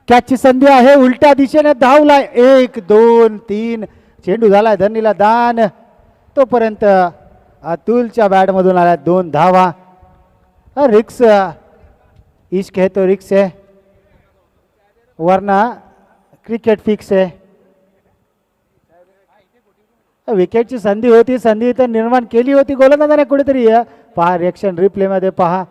कॅचची संधी आहे उलट्या दिशेने धावलाय 1 2 3 चेंडू झालाय धरणीला दान. तोपर्यंत अतुलच्या बॅटमधून आल्या 2 धावा. रिक्स इश्क है तो रिक्स है वरना क्रिकेट फिक्स है. विकेटची संधी होती संधी तर निर्माण केली होती गोलंदाजाने कुठेतरी. पहा रिएक्शन रिप्लेमध्ये पहा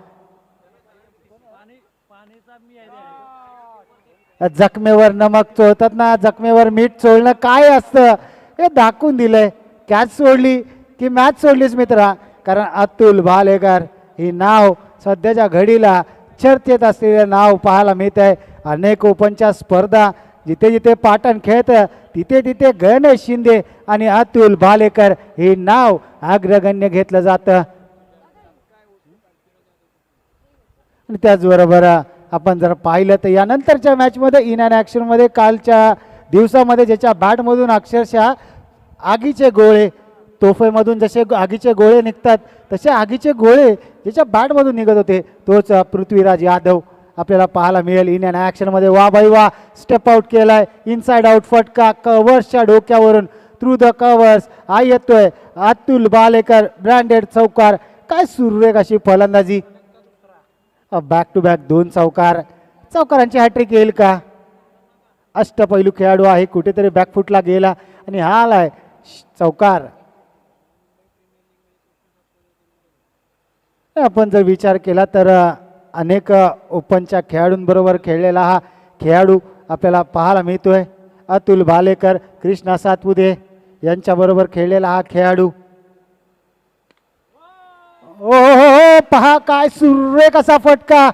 जखमेवर नमक चोळतात ना जखमेवर मीठ चोळणं काय असतं हे दाखवून दिलंय. कॅच सोडली की मॅच सोडलीच मित्रा. कारण अतुल भालेकर ही नाव सध्याच्या घडीला चर्चेत असलेले नाव पाहायला मिळत आहे. अनेक ओपनच्या स्पर्धा जिथे जिथे पाटण खेळत तिथे तिथे गणेश शिंदे आणि अतुल भालेकर हे नाव अग्रगण्य घेतलं जातं. आणि त्याचबरोबर आपण जर पाहिलं तर यानंतरच्या मॅचमध्ये इन अँड ॲक्शनमध्ये कालच्या दिवसामध्ये ज्याच्या बॅटमधून अक्षरशः आगीचे गोळे तोफेमधून जसे आगीचे गोळे निघतात तसे आगीचे गोळे ज्याच्या बॅटमधून निघत होते तोच पृथ्वीराज यादव आपल्याला पाहायला मिळेल इन अँड ॲक्शनमध्ये. वा बाई वा स्टेप आउट केलाय इनसाइड आउट फटका कव्हर्सच्या डोक्यावरून थ्रू द कव्हर्स हा येतोय. अतुल भालेकर ब्रँडेड चौकार. काय सुरेख अशी फलंदाजी. बॅक टू बॅक 2 चौकार. चौकारांची हॅट्रिक येईल का. अष्टपैलू खेळाडू आहे कुठेतरी बॅकफुटला गेला आणि हा आलाय चौकार. आपण जर विचार केला तर अनेक ओपनच्या खेळाडूंबरोबर खेळलेला हा खेळाडू आपल्याला पाहायला मिळतोय. अतुल भालेकर कृष्णा सातपुते यांच्याबरोबर खेळलेला हा खेळाडू. ओ पहा काय सुरेख असा फटका.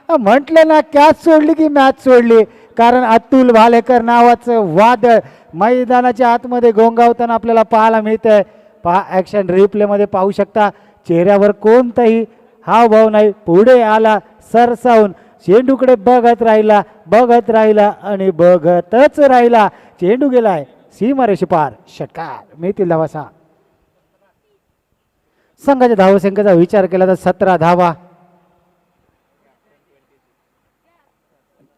म्हटलं ना कॅच सोडली की मॅच सोडली. कारण अतुल भालेकर नावाचं वादळ मैदानाच्या आतमध्ये गोंगावताना आपल्याला पाहायला मिळतंय. पहा ॲक्शन रिप्लेमध्ये पाहू शकता चेहऱ्यावर कोणताही हावभाव नाही. पुढे आला सरसावून चेंडूकडे बघत राहिला आणि बघतच राहिला. चेंडू गेलाय सीमारेषे पार. षटकार. मिळतील धावा 6. संघाच्या धावसंख्येचा विचार केला तर 17 धावा.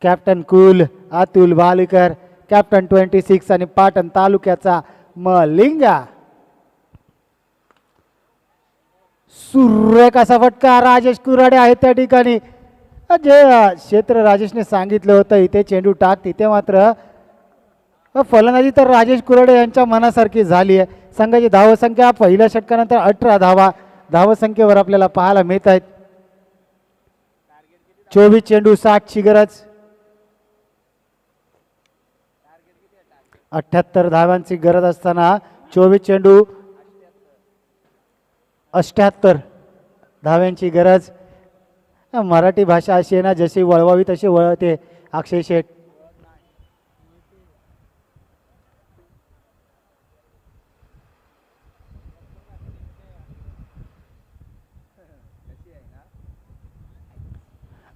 Captain cool Atul Bhalekar captain 26 आणि पाटण तालुक्याचा मलिंगा. सुरेख असा फटका. राजेश कुराडे आहेत त्या ठिकाणी. जे क्षेत्र राजेशने सांगितलं होतं इथे चेंडू टाक तिथे मात्र फलंदाजी तर राजेश कुराडे यांच्या मनासारखी झाली आहे. संघाची धावसंख्या पहिल्या षटकानंतर 18 धावा धावसंख्येवर आपल्याला पाहायला मिळत आहेत. 24 चेंडू 60ची गरज. 78 धावांची गरज असताना 24 चेंडू 78. धाव्यांची गरज. मराठी भाषा अशी आहे ना, जशी वळवावी तशी वळवते अक्षय शेठ.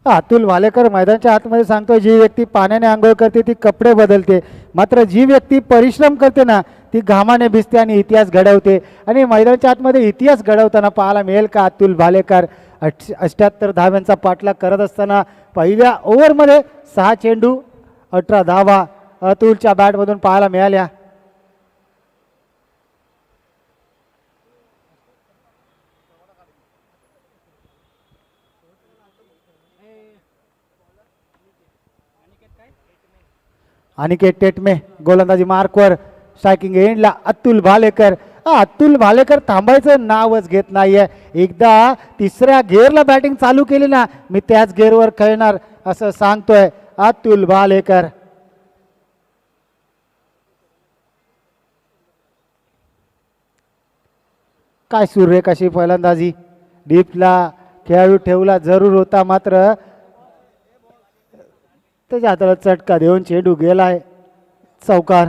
अतुल वालेकर मैदानाच्या आतमध्ये सांगतोय, जी व्यक्ती पाण्याने आंघोळ करते ती कपडे बदलते, मात्र जी व्यक्ती परिश्रम करते ना ती घामाने भिजते आणि इतिहास घडवते. आणि मैदानाच्या आतमध्ये इतिहास घडवताना पाहायला मिळेल का अतुल भालेकर 78 धाव्यांचा पाठलाग करत असताना पहिल्या ओव्हरमध्ये 6 चेंडू 18 धावा अतुलच्या बॅटमधून पाहायला मिळाल्या. अनिकेत टेटमे गोलंदाजी मार्कवर, स्ट्रायकिंग एंडला अतुल भालेकर. अतुल भालेकर थांबायचं नावच घेत नाहीये. एकदा तिसऱ्या गेअरला बॅटिंग चालू केली ना मी त्याच गेअरवर खेळणार असं सांगतोय अतुल भालेकर. काय सुरेख अशी फलंदाजी. डीपला खेळाडू ठेवला जरूर होता, मात्र त्याच्या हाताला चटका देऊन चेंडू गेलाय चौकार.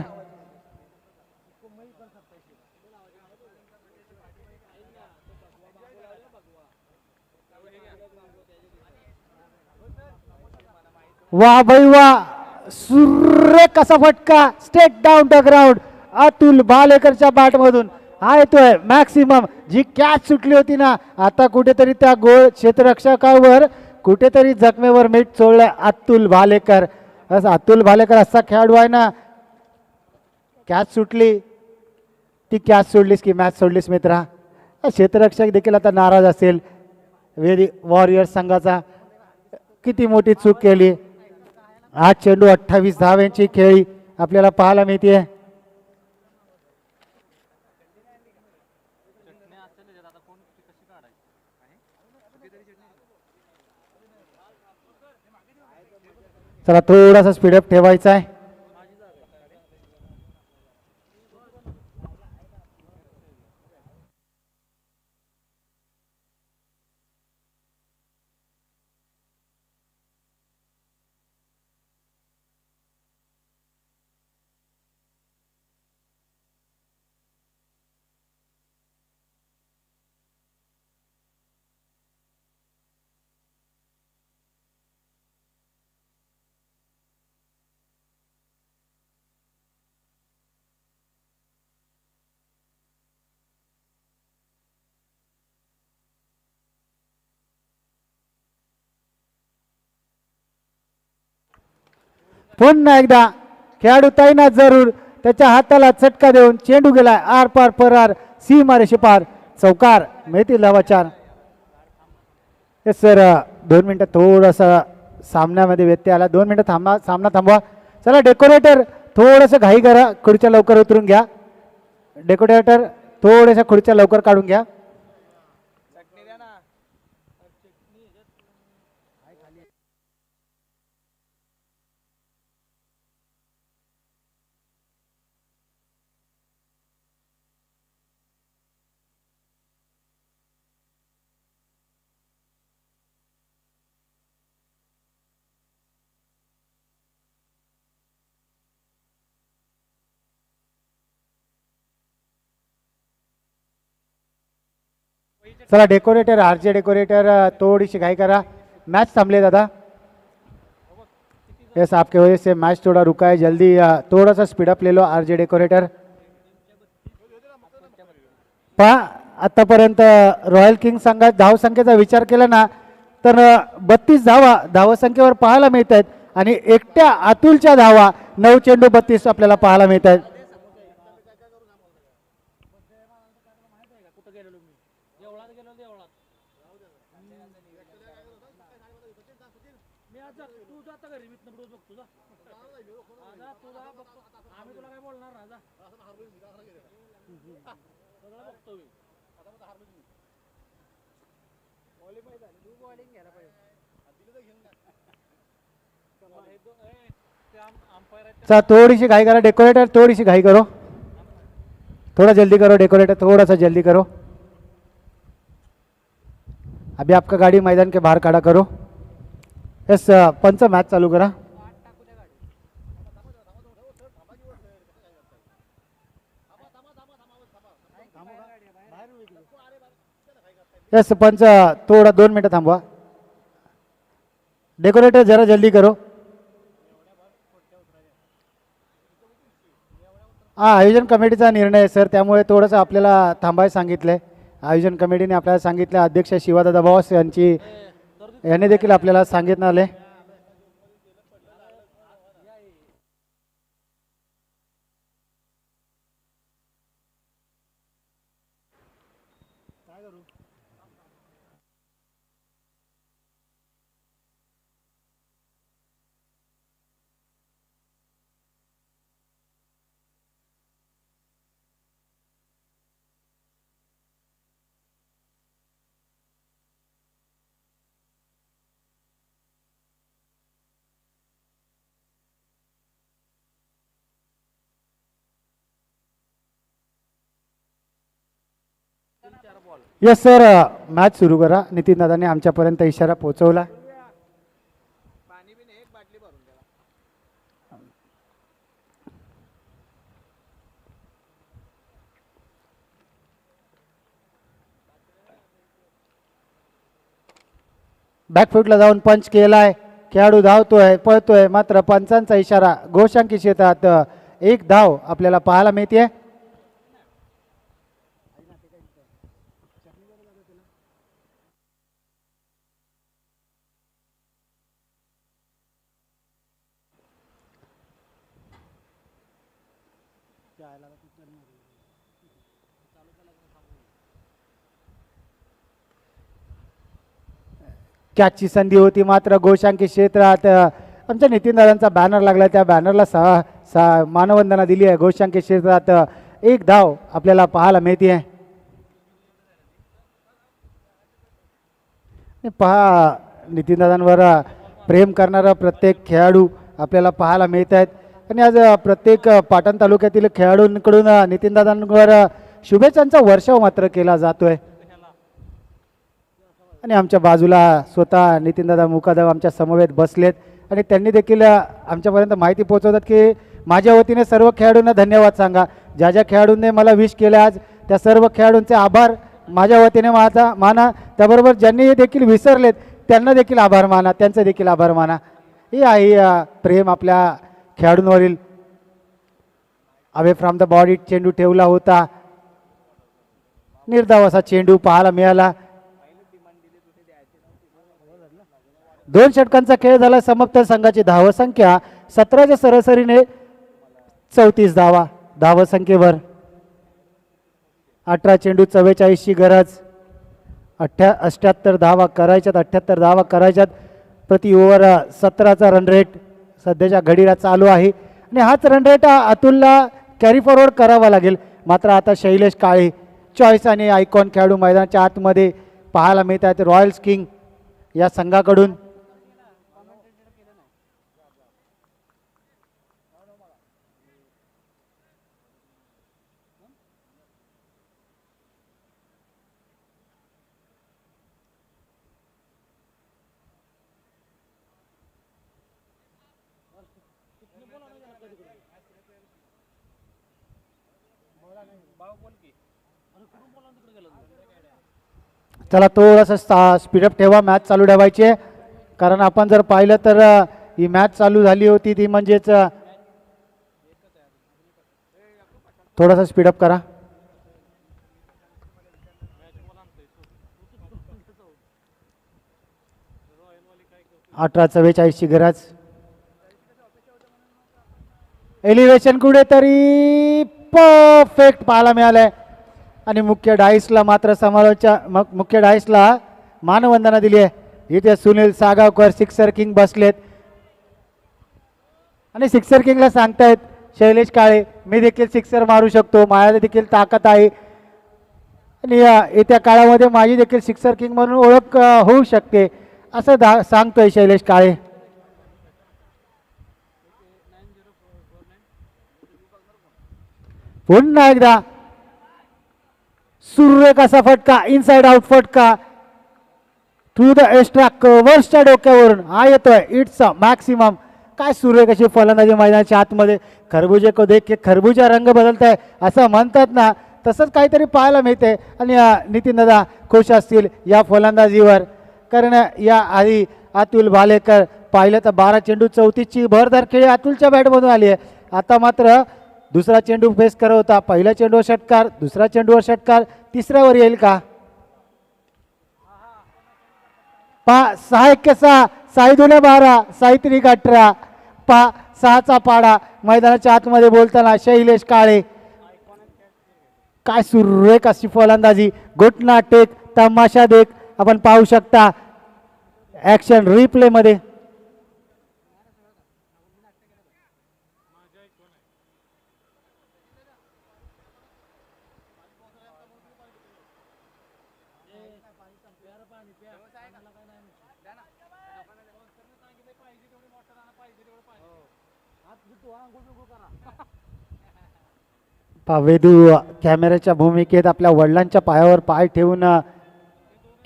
वा भाई वा, सुरेख कसा फटका straight down the ground Atul भालेकरच्या बॅटमधून. हा येतोय मॅक्सिमम. जी कॅच सुटली होती ना आता कुठेतरी त्या गोल क्षेत्ररक्षकावर कुठेतरी जखमेवर मीठ चोळलंय अतुल भालेकर. अतुल भालेकर असा खेळाडू आहे ना, कॅच सुटली ती कॅच सोडलीस की मॅच सोडलीस मित्रा. क्षेत्ररक्षक देखील आता नाराज असेल. वॉरियर्स संघाचा किती मोठी चूक केली. 8 चेंडू 28 धाव्यांची खेळी आपल्याला पाहायला मिळते. चला थोडासा स्पीडअप ठेवायचा आहे. पुन्हा एकदा खेळाडू तैनात जरूर, त्याच्या हाताला चटका देऊन चेंडू गेलाय आर पार परार सीमारेषे पार. चौकार मिळतील धावा 4. सर 2 मिनिटं थोडंसं सामन्यामध्ये व्यत्यय आला. 2 मिनिटं थांबा, सामना थांबवा. चला डेकोरेटर थोडंसं घाई करा, खुर्च्या लवकर उतरून घ्या. डेकोरेटर थोड्याशा खुर्च्या लवकर काढून घ्या. चला डेकोरेटर आरजे डेकोरेटर थोड़ी सी घाई करा. मैच थांबले दादा. यस आपके वजह से मैच थोड़ा रुका है. जल्दी थोड़ा सा स्पीडअप ले लो आरजे डेकोरेटर. पहा आतापर्यंत रॉयल किंग संघात धावसंख्येचा विचार केला ना तर 32 धावा धावसंख्येवर पाहायला मिळत आहेत आणि एकट्या अतुलच्या धावा 9 चेंडू 32 आपल्याला पाहायला मिळत आहेत. थोड़ी सी घाई करो डेकोरेटर, थोड़ी सी घाई करो, थोड़ा जल्दी करो डेकोरेटर, थोड़ा सा जल्दी करो. अभी आपका गाड़ी मैदान के बाहर खड़ा करो. यस पंच मॅच चालू करा. यस पंच थोड़ा 2 मिनटं थांबवा. डेकोरेटर जरा जल्दी करो. हा आयोजन कमिटीचा निर्णय आहे सर, त्यामुळे थोडंसं आपल्याला थांबायला सांगितलं आहे. आयोजन कमिटीने आपल्याला सांगितलं, अध्यक्ष शिवादादा बॉस यांनी देखील आपल्याला सांगितलं आले. यस सर मॅच सुरू करा. नितीन दादाने आमच्यापर्यंत इशारा पोहोचवला. बॅकफुटला जाऊन पंच केलाय. खेळाडू धावतोय, पळतोय, मात्र पंचांचा इशारा गोशांकी क्षेत्रात 1 धाव आपल्याला पाहायला मिळते. कॅचची संधी होती, मात्र गोशांकी क्षेत्रात आमच्या नितीन दादांचा बॅनर लागला, त्या बॅनरला मानवंदना दिली आहे. गोशांकी क्षेत्रात 1 धाव आपल्याला पाहायला मिळते. पहा नितीन दादांवर प्रेम करणारा प्रत्येक खेळाडू आपल्याला पाहायला मिळत आहेत. आणि आज प्रत्येक पाटण तालुक्यातील खेळाडूंकडून नितीन दादांवर शुभेच्छांचा वर्षाव मात्र केला जातोय. आणि आमच्या बाजूला स्वतः नितीनदादा मुकादम आमच्या समवेत बसलेत आणि त्यांनी देखील आमच्यापर्यंत माहिती पोहोचवतात की माझ्या वतीने सर्व खेळाडूंना धन्यवाद सांगा. ज्या ज्या खेळाडूंनी मला विश केले आज, त्या सर्व खेळाडूंचे आभार माझ्या वतीने माना. त्याबरोबर ज्यांनी देखील विसरलेत त्यांना देखील आभार माना, त्यांचे देखील आभार माना. ही आहे प्रेम आपल्या खेळाडूंवरील. अवे फ्रॉम द बॉडी चेंडू ठेवला होता, निर्धाव असा चेंडू पाहायला मिळाला. 2 षटकांचा खेळ झाला. समाप्त संघाची धावसंख्या 17च्या सरासरीने 34 धावा. धावसंख्येवर 18 चेंडू 44ची गरज. 78 धावा करायच्यात. 78 धावा करायच्यात. प्रति ओव्हर 17चा रन रेट सध्याच्या घडीला चालू आहे आणि हाच रन रेट अतुलला कॅरी फॉरवर्ड करावा लागेल. मात्र आता शैलेश काळे चॉईस आणि आयकॉन खेळाडू मैदानाच्या आतमध्ये पाहायला मिळत आहेत. रॉयल्स किंग या संघाकडून चला थोडंसं स्पीडअप ठेवा. मॅच चालू ठेवायची आहे, कारण आपण जर पाहिलं तर ही मॅच चालू झाली होती ती म्हणजेच थोडासा स्पीडअप करा. अठरा 44ची गरज. एलिव्हेशन कुठेतरी परफेक्ट पाहायला मिळालंय आणि मुख्य डाईसला मात्र मुख्य डाईसला मानवंदना दिली आहे. इथे सुनील सागावकर सिक्सर किंग बसलेत आणि सिक्सर किंगला सांगतायत शैलेश काळे मी देखील सिक्सर मारू शकतो, माझ्या देखील ताकद आहे आणि येत्या काळामध्ये माझी देखील सिक्सर किंग म्हणून ओळख होऊ शकते असं सांगतोय शैलेश काळे. पुन्हा एकदा सुरेख असा फटका, इनसाइड आउट फटका थ्रू द एक्स्ट्रा कव्हर्सच्या डोक्यावरून हा येतोय. It's maximum. काय सुरेख अशी फलंदाजी मैदानाच्या आतमध्ये. खरबुजे को देख के खरबूजा रंग बदलत आहे असं म्हणतात ना, तसंच काहीतरी पाहायला मिळते. आणि नितीन दादा खुश असतील या फलंदाजीवर, कारण या आधी अतुल भालेकर पाहिलं तर 12 चेंडू 34ची भरदार खेळी अतुलच्या बॅटमधून आली आहे. आता मात्र दुसरा चेंडू फेस करत होता. पहिल्या चेंडूवर षटकार, दुसऱ्या चेंडूवर षटकार, तिसऱ्यावर येईल का? 6-1-6, 6-2-12, 6-3-18, 6चा पाडा. मैदानाच्या आतमध्ये बोलताना शैलेश काळे. काय सुरेख अशी फलंदाजी. घुटना टेक, तमाशा देख आपण पाहू शकता ॲक्शन रिप्लेमध्ये. वेदू कॅमेऱ्याच्या भूमिकेत आपल्या वडिलांच्या पायावर पाय ठेवून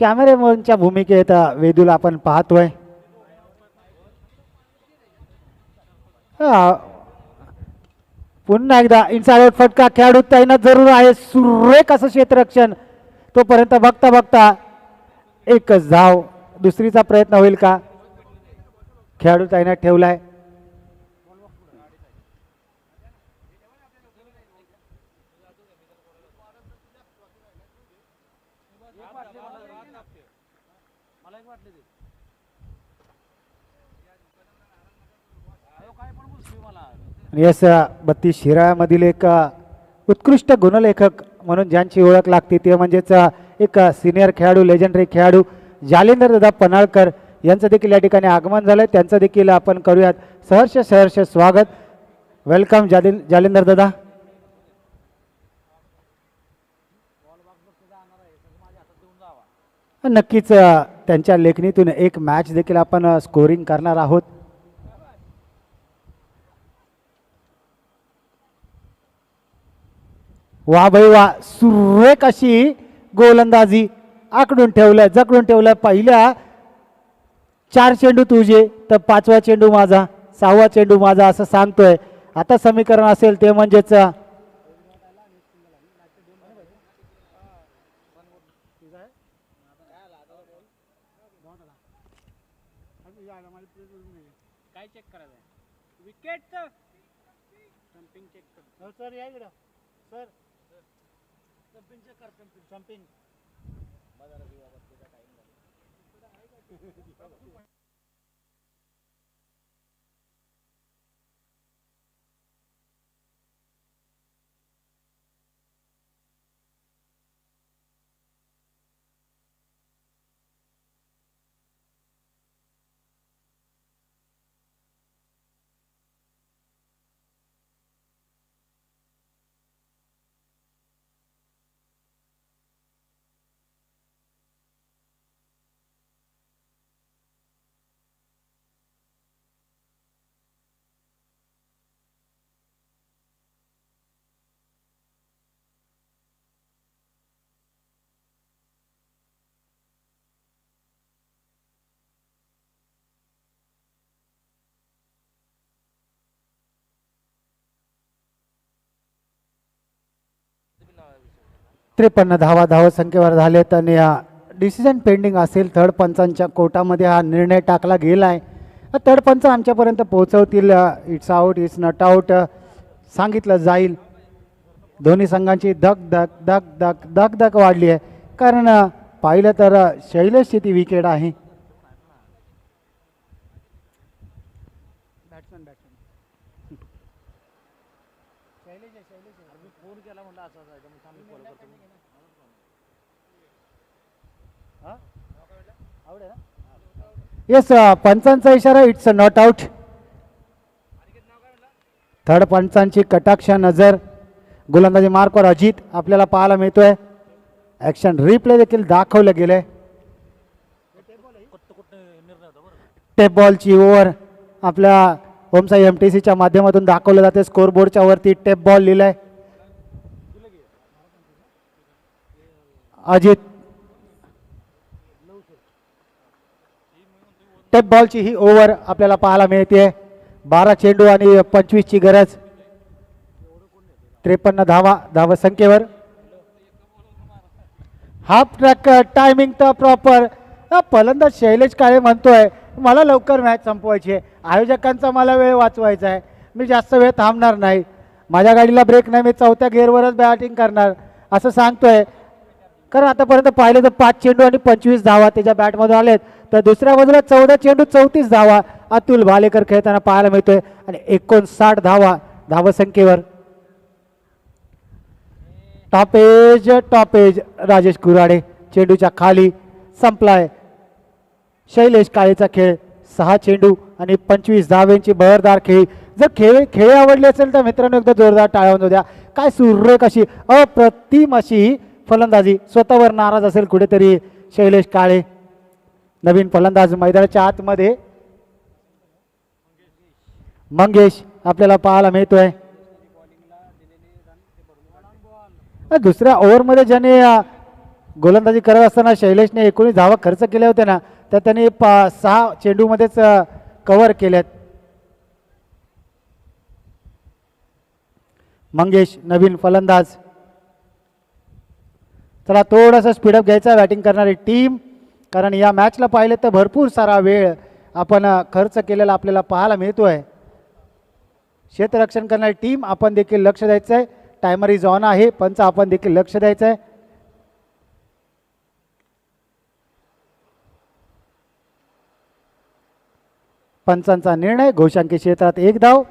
कॅमेरेमनच्या भूमिकेत वेदूला आपण पाहतोय. पुन्हा एकदा इनसाइड आउट फटका. खेळाडू तैनात जरूर आहे. सुरेख असं क्षेत्ररक्षण. तोपर्यंत बघता बघता एकच धाव. दुसरीचा प्रयत्न होईल का? खेळाडू तैनात ठेवलाय. यस 32 शिराळ्यामधील एक उत्कृष्ट गुणलेखक म्हणून ज्यांची ओळख लागते ते म्हणजेच एक सिनियर खेळाडू, लेजंडरी खेळाडू जालिंदर दादा पन्हाळकर यांचं देखील या ठिकाणी आगमन झालंय. त्यांचं देखील आपण करूयात सहर्ष स्वागत. वेलकम जालिंदर दादा. नक्कीच त्यांच्या लेखणीतून एक मॅच देखील आपण स्कोरिंग करणार आहोत. वा भाई वा. सुरेख अशी गोलंदाजी. आकडून ठेवलं, जकडून ठेवलं. पहिल्या 4 चेंडू तुझे तर 5वा चेंडू माझा, 6वा चेंडू माझा असं सांगतोय. आता समीकरण असेल ते म्हणजेच जंपिंग 53 धावा धाव संख्येवर झालेत आणि डिसिजन पेंडिंग असेल. थर्ड पंचांच्या कोर्टामध्ये हा निर्णय टाकला गेला आहे. थर्ड पंच आमच्यापर्यंत पोहोचवतील. It's out, it's not out सांगितलं जाईल. दोन्ही संघांची धक धक धक धक धक धक वाढली आहे, कारण पाहिलं तर शैलेशची ती विकेट आहे. येस, पंचांचा इशारा, इट्स नॉट आउट. थर्ड पंचांची कटाक्ष नजर गोलंदाजी मार्कवर अजित आपल्याला पाहायला मिळतोय. ॲक्शन रिप्ले देखील दाखवलं गेलंय. टेप बॉलची ओव्हर आपल्या ओमसाई MTCच्या माध्यमातून दाखवलं जाते. स्कोरबोर्डच्या वरती टेप बॉल लिहिलंय. अजित टेप बॉलची ही ओव्हर आपल्याला पाहायला मिळते. 12 चेंडू आणि 25ची गरज. 53 धावा संख्येवर. हाफ ट्रॅक टायमिंग तर प्रॉपर. फलंदाज शैलेश काळे म्हणतोय मला लवकर मॅच संपवायची आहे, आयोजकांचा मला वेळ वाचवायचा आहे, मी जास्त वेळ थांबणार नाही, माझ्या गाडीला ब्रेक नाही, मी 4थ्या गिअरवरच बॅटिंग करणार असं सांगतोय. कारण आतापर्यंत पाहिलं तर 5 चेंडू आणि 25 धावा त्याच्या बॅटमधून आलेत. तर दुसऱ्या बाजूला 14 चेंडू 34 धावा अतुल भालेकर खेळताना पाहायला मिळतोय आणि 59 धावा संख्येवर. टॉपेज राजेश कुराडे चेंडूच्या खाली संपलाय. शैलेश काळेचा खेळ 6 चेंडू आणि 25 धावांची बहरदार खेळी. जर खेळ आवडले असेल तर मित्रांनो एकदा जोरदार टाळ्या वाजवून द्या. काय सुरेख अशी अप्रतिम अशी फलंदाजी. स्वतःवर नाराज असेल कुठेतरी शैलेश काळे. नवीन फलंदाज मैदानाच्या आतमध्ये मंगेश आपल्याला पाहायला मिळतोय. दुसऱ्या ओव्हरमध्ये ज्याने गोलंदाजी करत असताना शैलेशने 19 धावा खर्च केल्या होत्या ना, तर त्यांनी 6 चेंडूमध्येच कव्हर केल्यात. मंगेश नवीन फलंदाज. चला थोडासा स्पीडअप घ्यायचा बॅटिंग करणारी टीम, कारण या मॅचला पाहिलं तर भरपूर सारा वेळ आपण खर्च केलेला आपल्याला पाहायला मिळतोय. क्षेत्ररक्षण करणारी टीम आपण देखील लक्ष द्यायचं आहे. टायमर इज ऑन आहे, पंच आपण देखील लक्ष द्यायचं आहे. पंचांचा निर्णय. घोषांकी क्षेत्रात 1 धाव.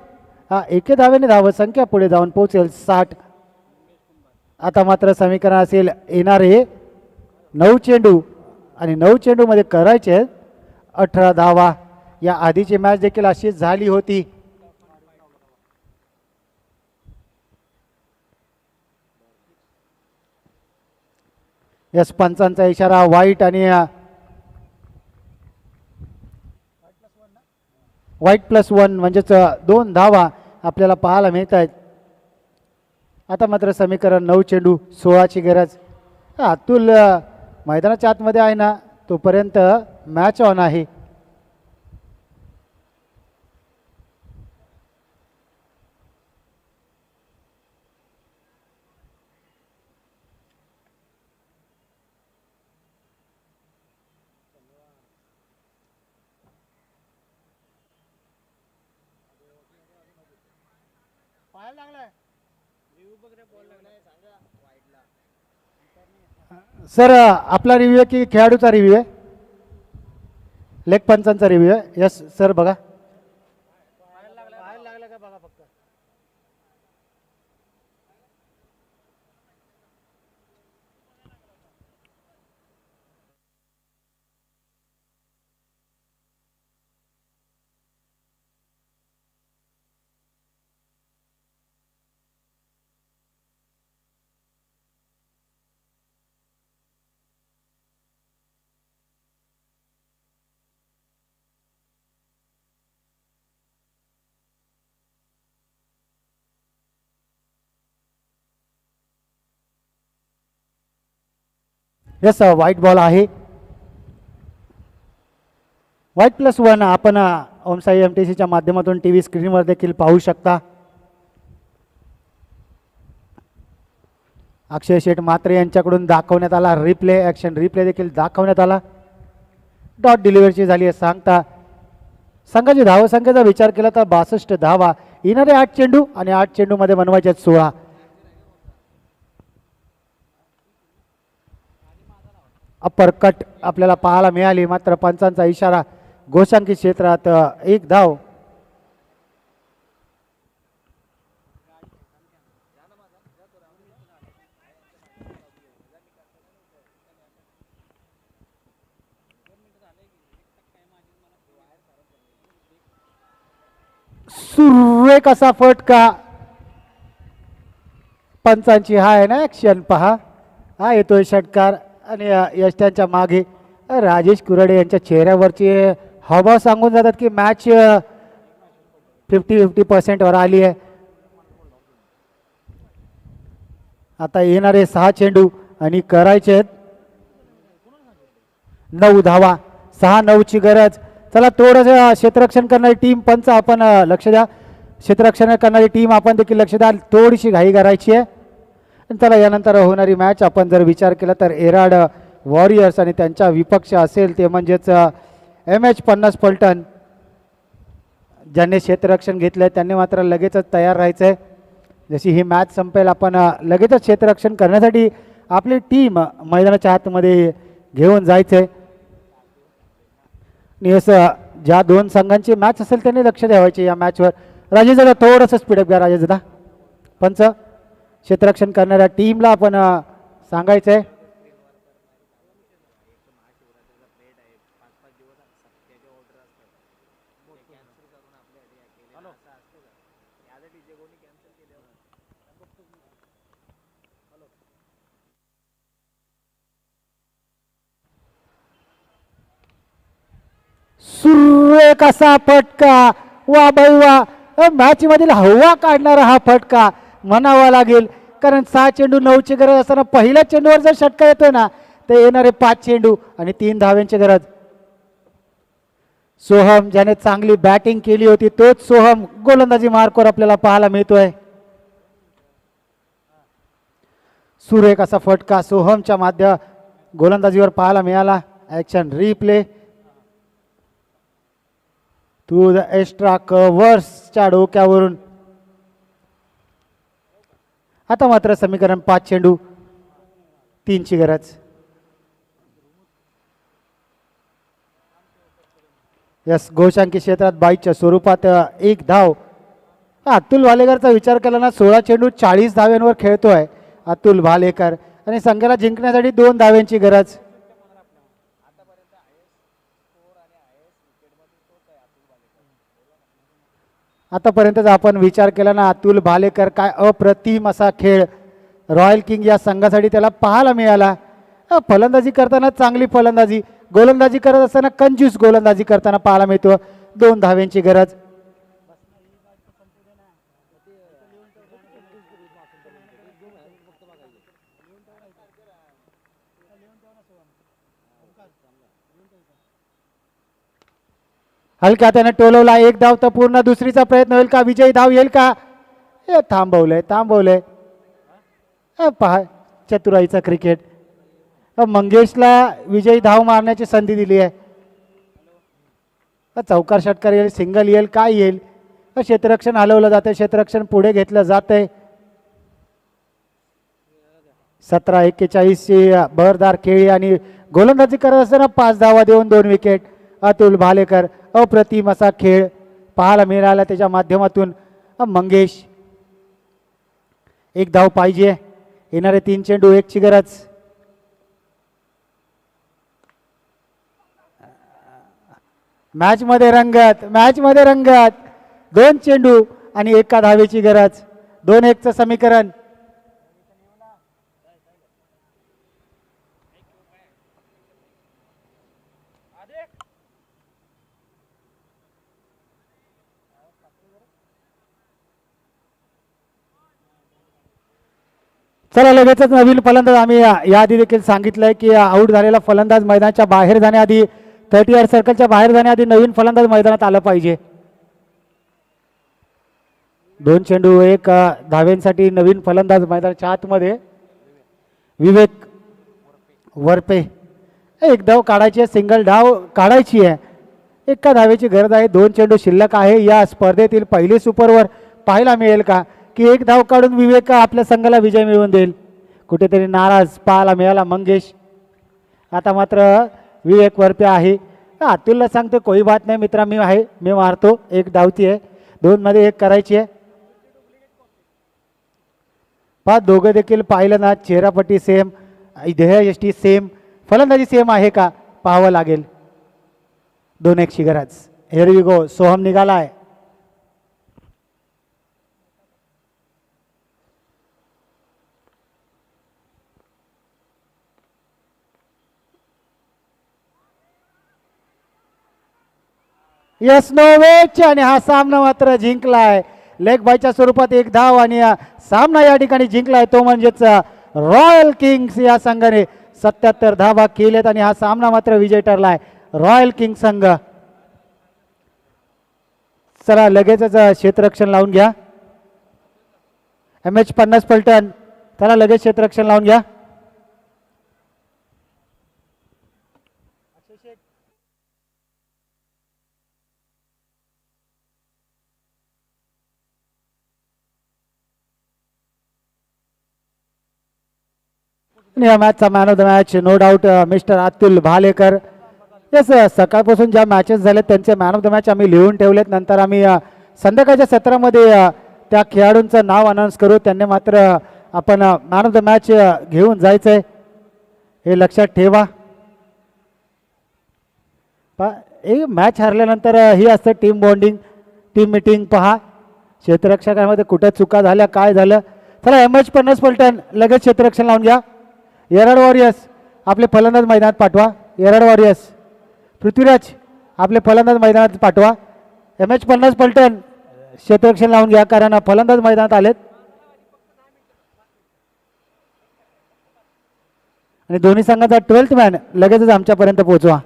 एके धावेने धाव संख्या पुढे जाऊन पोहोचेल 60. आता मात्र समीकरण असेल येणारे 9 चेंडू आणि 9 चेंडूमध्ये करायचे 18 धावा. या आधीची मॅच देखील अशीच झाली होती. यस पंचांचा इशारा वाईट आणि वाईट +1 म्हणजेच 2 धावा आपल्याला पाहायला मिळत आहेत. आता मात्र समीकरण 9 चेंडू 16ची गरज. अतुल मैदानाच्या आतमध्ये आहे ना, तोपर्यंत मॅच ऑन आहे. सर आपला रिव्ह्यू आहे की खेळाडूचा रिव्ह्यू आहे? लेग पंचांचा रिव्ह्यू आहे. यस सर बघा. यस व्हाईट बॉल आहे. व्हाईट +1 आपण ओमसाई MTCच्या माध्यमातून TV स्क्रीनवर देखील पाहू शकता. अक्षय शेठ म्हात्रे यांच्याकडून दाखवण्यात आला रिप्ले, ॲक्शन रिप्ले देखील दाखवण्यात आला. डॉट डिलिव्हरीची झाली आहे सांगता. संघाची धावसंख्येचा विचार केला तर 62 धावा. येणारे 8 चेंडू आणि 8 चेंडूमध्ये बनवायचे 16. अप्पर कट आपल्याला पाहायला मिळाली. मात्र पंचांचा इशारा. घोषांकी क्षेत्रात 1 धाव. सुरेख असा फटका पंचांची. हा आहे ना ॲक्शन पहा. हा येतोय षटकार आणि यष्ट्यांच्या मागे राजेश कुराडे यांच्या चेहऱ्यावरचे हावभाव सांगून जातात की मॅच 50-50% वर आली आहे. आता येणारे 6 चेंडू आणि करायचे 9 धावा. 6-9ची गरज. चला थोडंसं क्षेत्ररक्षण करणारी टीम पंच आपण लक्ष द्या. क्षेत्ररक्षण करणारी टीम आपण देखील लक्ष द्या. थोडीशी घाई करायची आहे. आणि चला यानंतर होणारी मॅच आपण जर विचार केला तर एराड वॉरियर्स आणि त्यांचा विपक्ष असेल ते म्हणजेच MH50 पलटण. ज्यांनी क्षेत्ररक्षण घेतलं आहे त्यांनी मात्र लगेचच तयार राहायचं आहे. जशी ही मॅच संपेल आपण लगेचच क्षेत्ररक्षण करण्यासाठी आपली टीम मैदानाच्या आतमध्ये घेऊन जायचं आहे. आणि असं ज्या दोन संघांची मॅच असेल त्यांनी लक्ष द्यावायचे या मॅचवर. राजेश दादा थोडंसं स्पीडअप घ्या राजेश दादा. पंच क्षेत्ररक्षण करणाऱ्या टीमला आपण सांगायचं आहे. सुरेख असा फटका. वा बाई वा. मॅच मधील हवा काढणारा हा फटका म्हणावा लागेल. कारण 6 चेंडू 9ची गरज असताना पहिल्या चेंडूवर जर षटका येतोय ना तर येणारे 5 चेंडू आणि 3 धाव्यांची गरज. सोहम ज्याने चांगली बॅटिंग केली होती तोच सोहम गोलंदाजी मार्कवर आपल्याला पाहायला मिळतोय. सुरेख असा फटका सोहमच्या माध्य गोलंदाजीवर पाहायला मिळाला. Action replay to the extra कव्हर्सच्या डोक्यावरून. आता मात्र समीकरण 5 चेंडू 3ची गरज. यस गोशांकी क्षेत्रात 22च्या स्वरूपात 1 धाव. अतुल भालेकरचा विचार केला ना 16 चेंडू 40 धाव्यांवर खेळतोय अतुल भालेकर आणि संघाला जिंकण्यासाठी 2 धाव्यांची गरज. आतापर्यंत जर आपण विचार केला ना अतुल भालेकर काय अप्रतिम असा खेळ रॉयल किंग या संघासाठी त्याला पाहायला मिळाला. फलंदाजी करताना चांगली फलंदाजी, गोलंदाजी करत असताना कंजूस गोलंदाजी करताना पाहायला मिळतो. 2 धाव्यांची गरज. हलक्या त्याने टोलवला. 1 धाव तर पूर्ण. दुसरीचा प्रयत्न होईल का? विजयी धाव येईल का? थांबवलंय. पहा चतुराईचा क्रिकेट. मंगेशला विजयी धाव मारण्याची संधी दिली आहे. चौकार षटकार येईल, सिंगल येईल, काय येईल? क्षेत्ररक्षण हलवलं जातं, क्षेत्ररक्षण पुढे घेतलं जातंय. 17-41ची बहरदार खेळी आणि गोलंदाजी करत असताना 5 धावा देऊन 2 विकेट. अतुल भालेकर अप्रतिम असा खेळ पाहायला मिळाला त्याच्या माध्यमातून. मंगेश 1 धाव पाहिजे. येणारे 3 चेंडू 1ची गरज. मॅच मध्ये रंगत 2 चेंडू आणि 1 धावेची गरज. 2-1चं समीकरण. चला लगेचच नवीन फलंदाज. आम्ही याआधी देखील सांगितलंय की आऊट झालेला फलंदाज मैदानाच्या बाहेर जाण्याआधी 30 यार्ड सर्कलच्या बाहेर जाण्याआधी नवीन फलंदाज मैदानात आलं पाहिजे. 2 चेंडू 1 धावेंसाठी नवीन फलंदाज मैदानाच्या आतमध्ये. विवेक वरपे. 1 धाव काढायची आहे, सिंगल धाव काढायची आहे. 1 धावेची गरज आहे. 2 चेंडू शिल्लक आहे. या स्पर्धेतील पहिली सुपरवर पाहायला मिळेल का की 1 धाव काढून विवेक आपल्या संघाला विजय मिळवून देईल? कुठेतरी नाराज पाहायला मिळाला मंगेश. आता मात्र विवेक वरपे आहे. अतुलला सांगतो कोई बात नाही मित्रा, मी आहे, मी मारतो. 1 धावती आहे, 2 मध्ये 1 करायची आहे. पहा दोघं देखील पाहिलं ना चेहरापट्टी सेम, ध्येयष्टी सेम, फलंदाजी सेम आहे का पाहावं लागेल. 2-1ची गरज. Here we go. सोहम निघालाय. यस नो वेच आणि हा सामना मात्र जिंकलाय. लेग बायच्या स्वरूपात 1 धाव आणि सामना या ठिकाणी जिंकलाय तो म्हणजेच रॉयल किंग्स या संघाने 77 धावा केल्यात आणि हा सामना मात्र विजय ठरलाय. रॉयल किंग संघ चला लगेचच क्षेत्ररक्षण लावून घ्या. MH50 पलटण, चला लगेच क्षेत्ररक्षण लावून घ्या. आणि या मॅचचा man of the match no doubt mister Atul Bhalekar. Yes, सकाळपासून ज्या मॅचेस झालेत त्यांचे मॅन ऑफ द मॅच आम्ही लिहून ठेवलेत. नंतर आम्ही संध्याकाळच्या सत्रामध्ये त्या खेळाडूंचं नाव अनाऊन्स करू. त्यांनी मात्र आपण मॅन ऑफ द मॅच घेऊन जायचं आहे, हे लक्षात ठेवा. हे मॅच हरल्यानंतर ही असतं टीम बॉन्डिंग, टीम मिटिंग. पहा क्षेत्ररक्षकांमध्ये कुठे चुका झाल्या, काय झालं. चला MH50 पलटण लगेच क्षेत्ररक्षण लावून घ्या. येराड वॉरियर्स आपले फलंदाज मैदानात पाठवा. येराड वॉरियर्स पृथ्वीराज आपले फलंदाज मैदानात पाठवा. MH50 पलटण क्षेत्ररक्षण लावून घ्या, कारण फलंदाज मैदानात आलेत. आणि दोन्ही संघाचा 12th मॅन लगेचच आमच्यापर्यंत पोहोचवा.